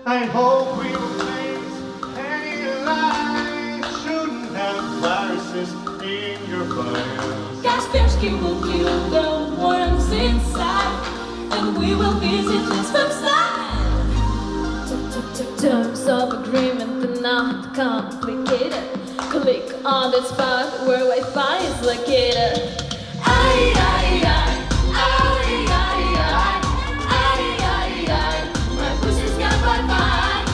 I hope we will face any lies. Shouldn't have viruses in your files. Kaspersky will kill the worms inside, and we will visit this website. Terms of agreement are not complicated. Click on the spot where Wi-Fi is located. My pussy's got Wi-Fi.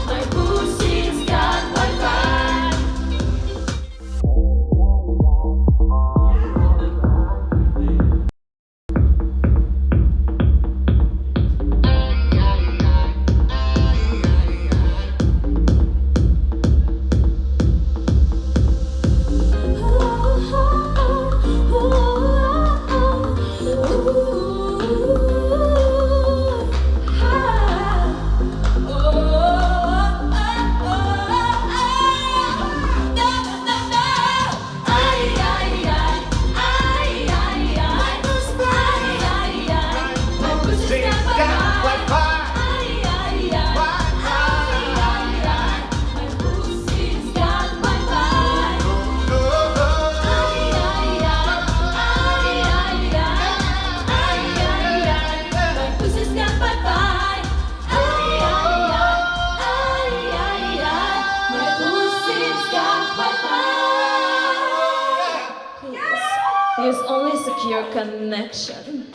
My pussy's got Wi-Fi. Use only secure connection.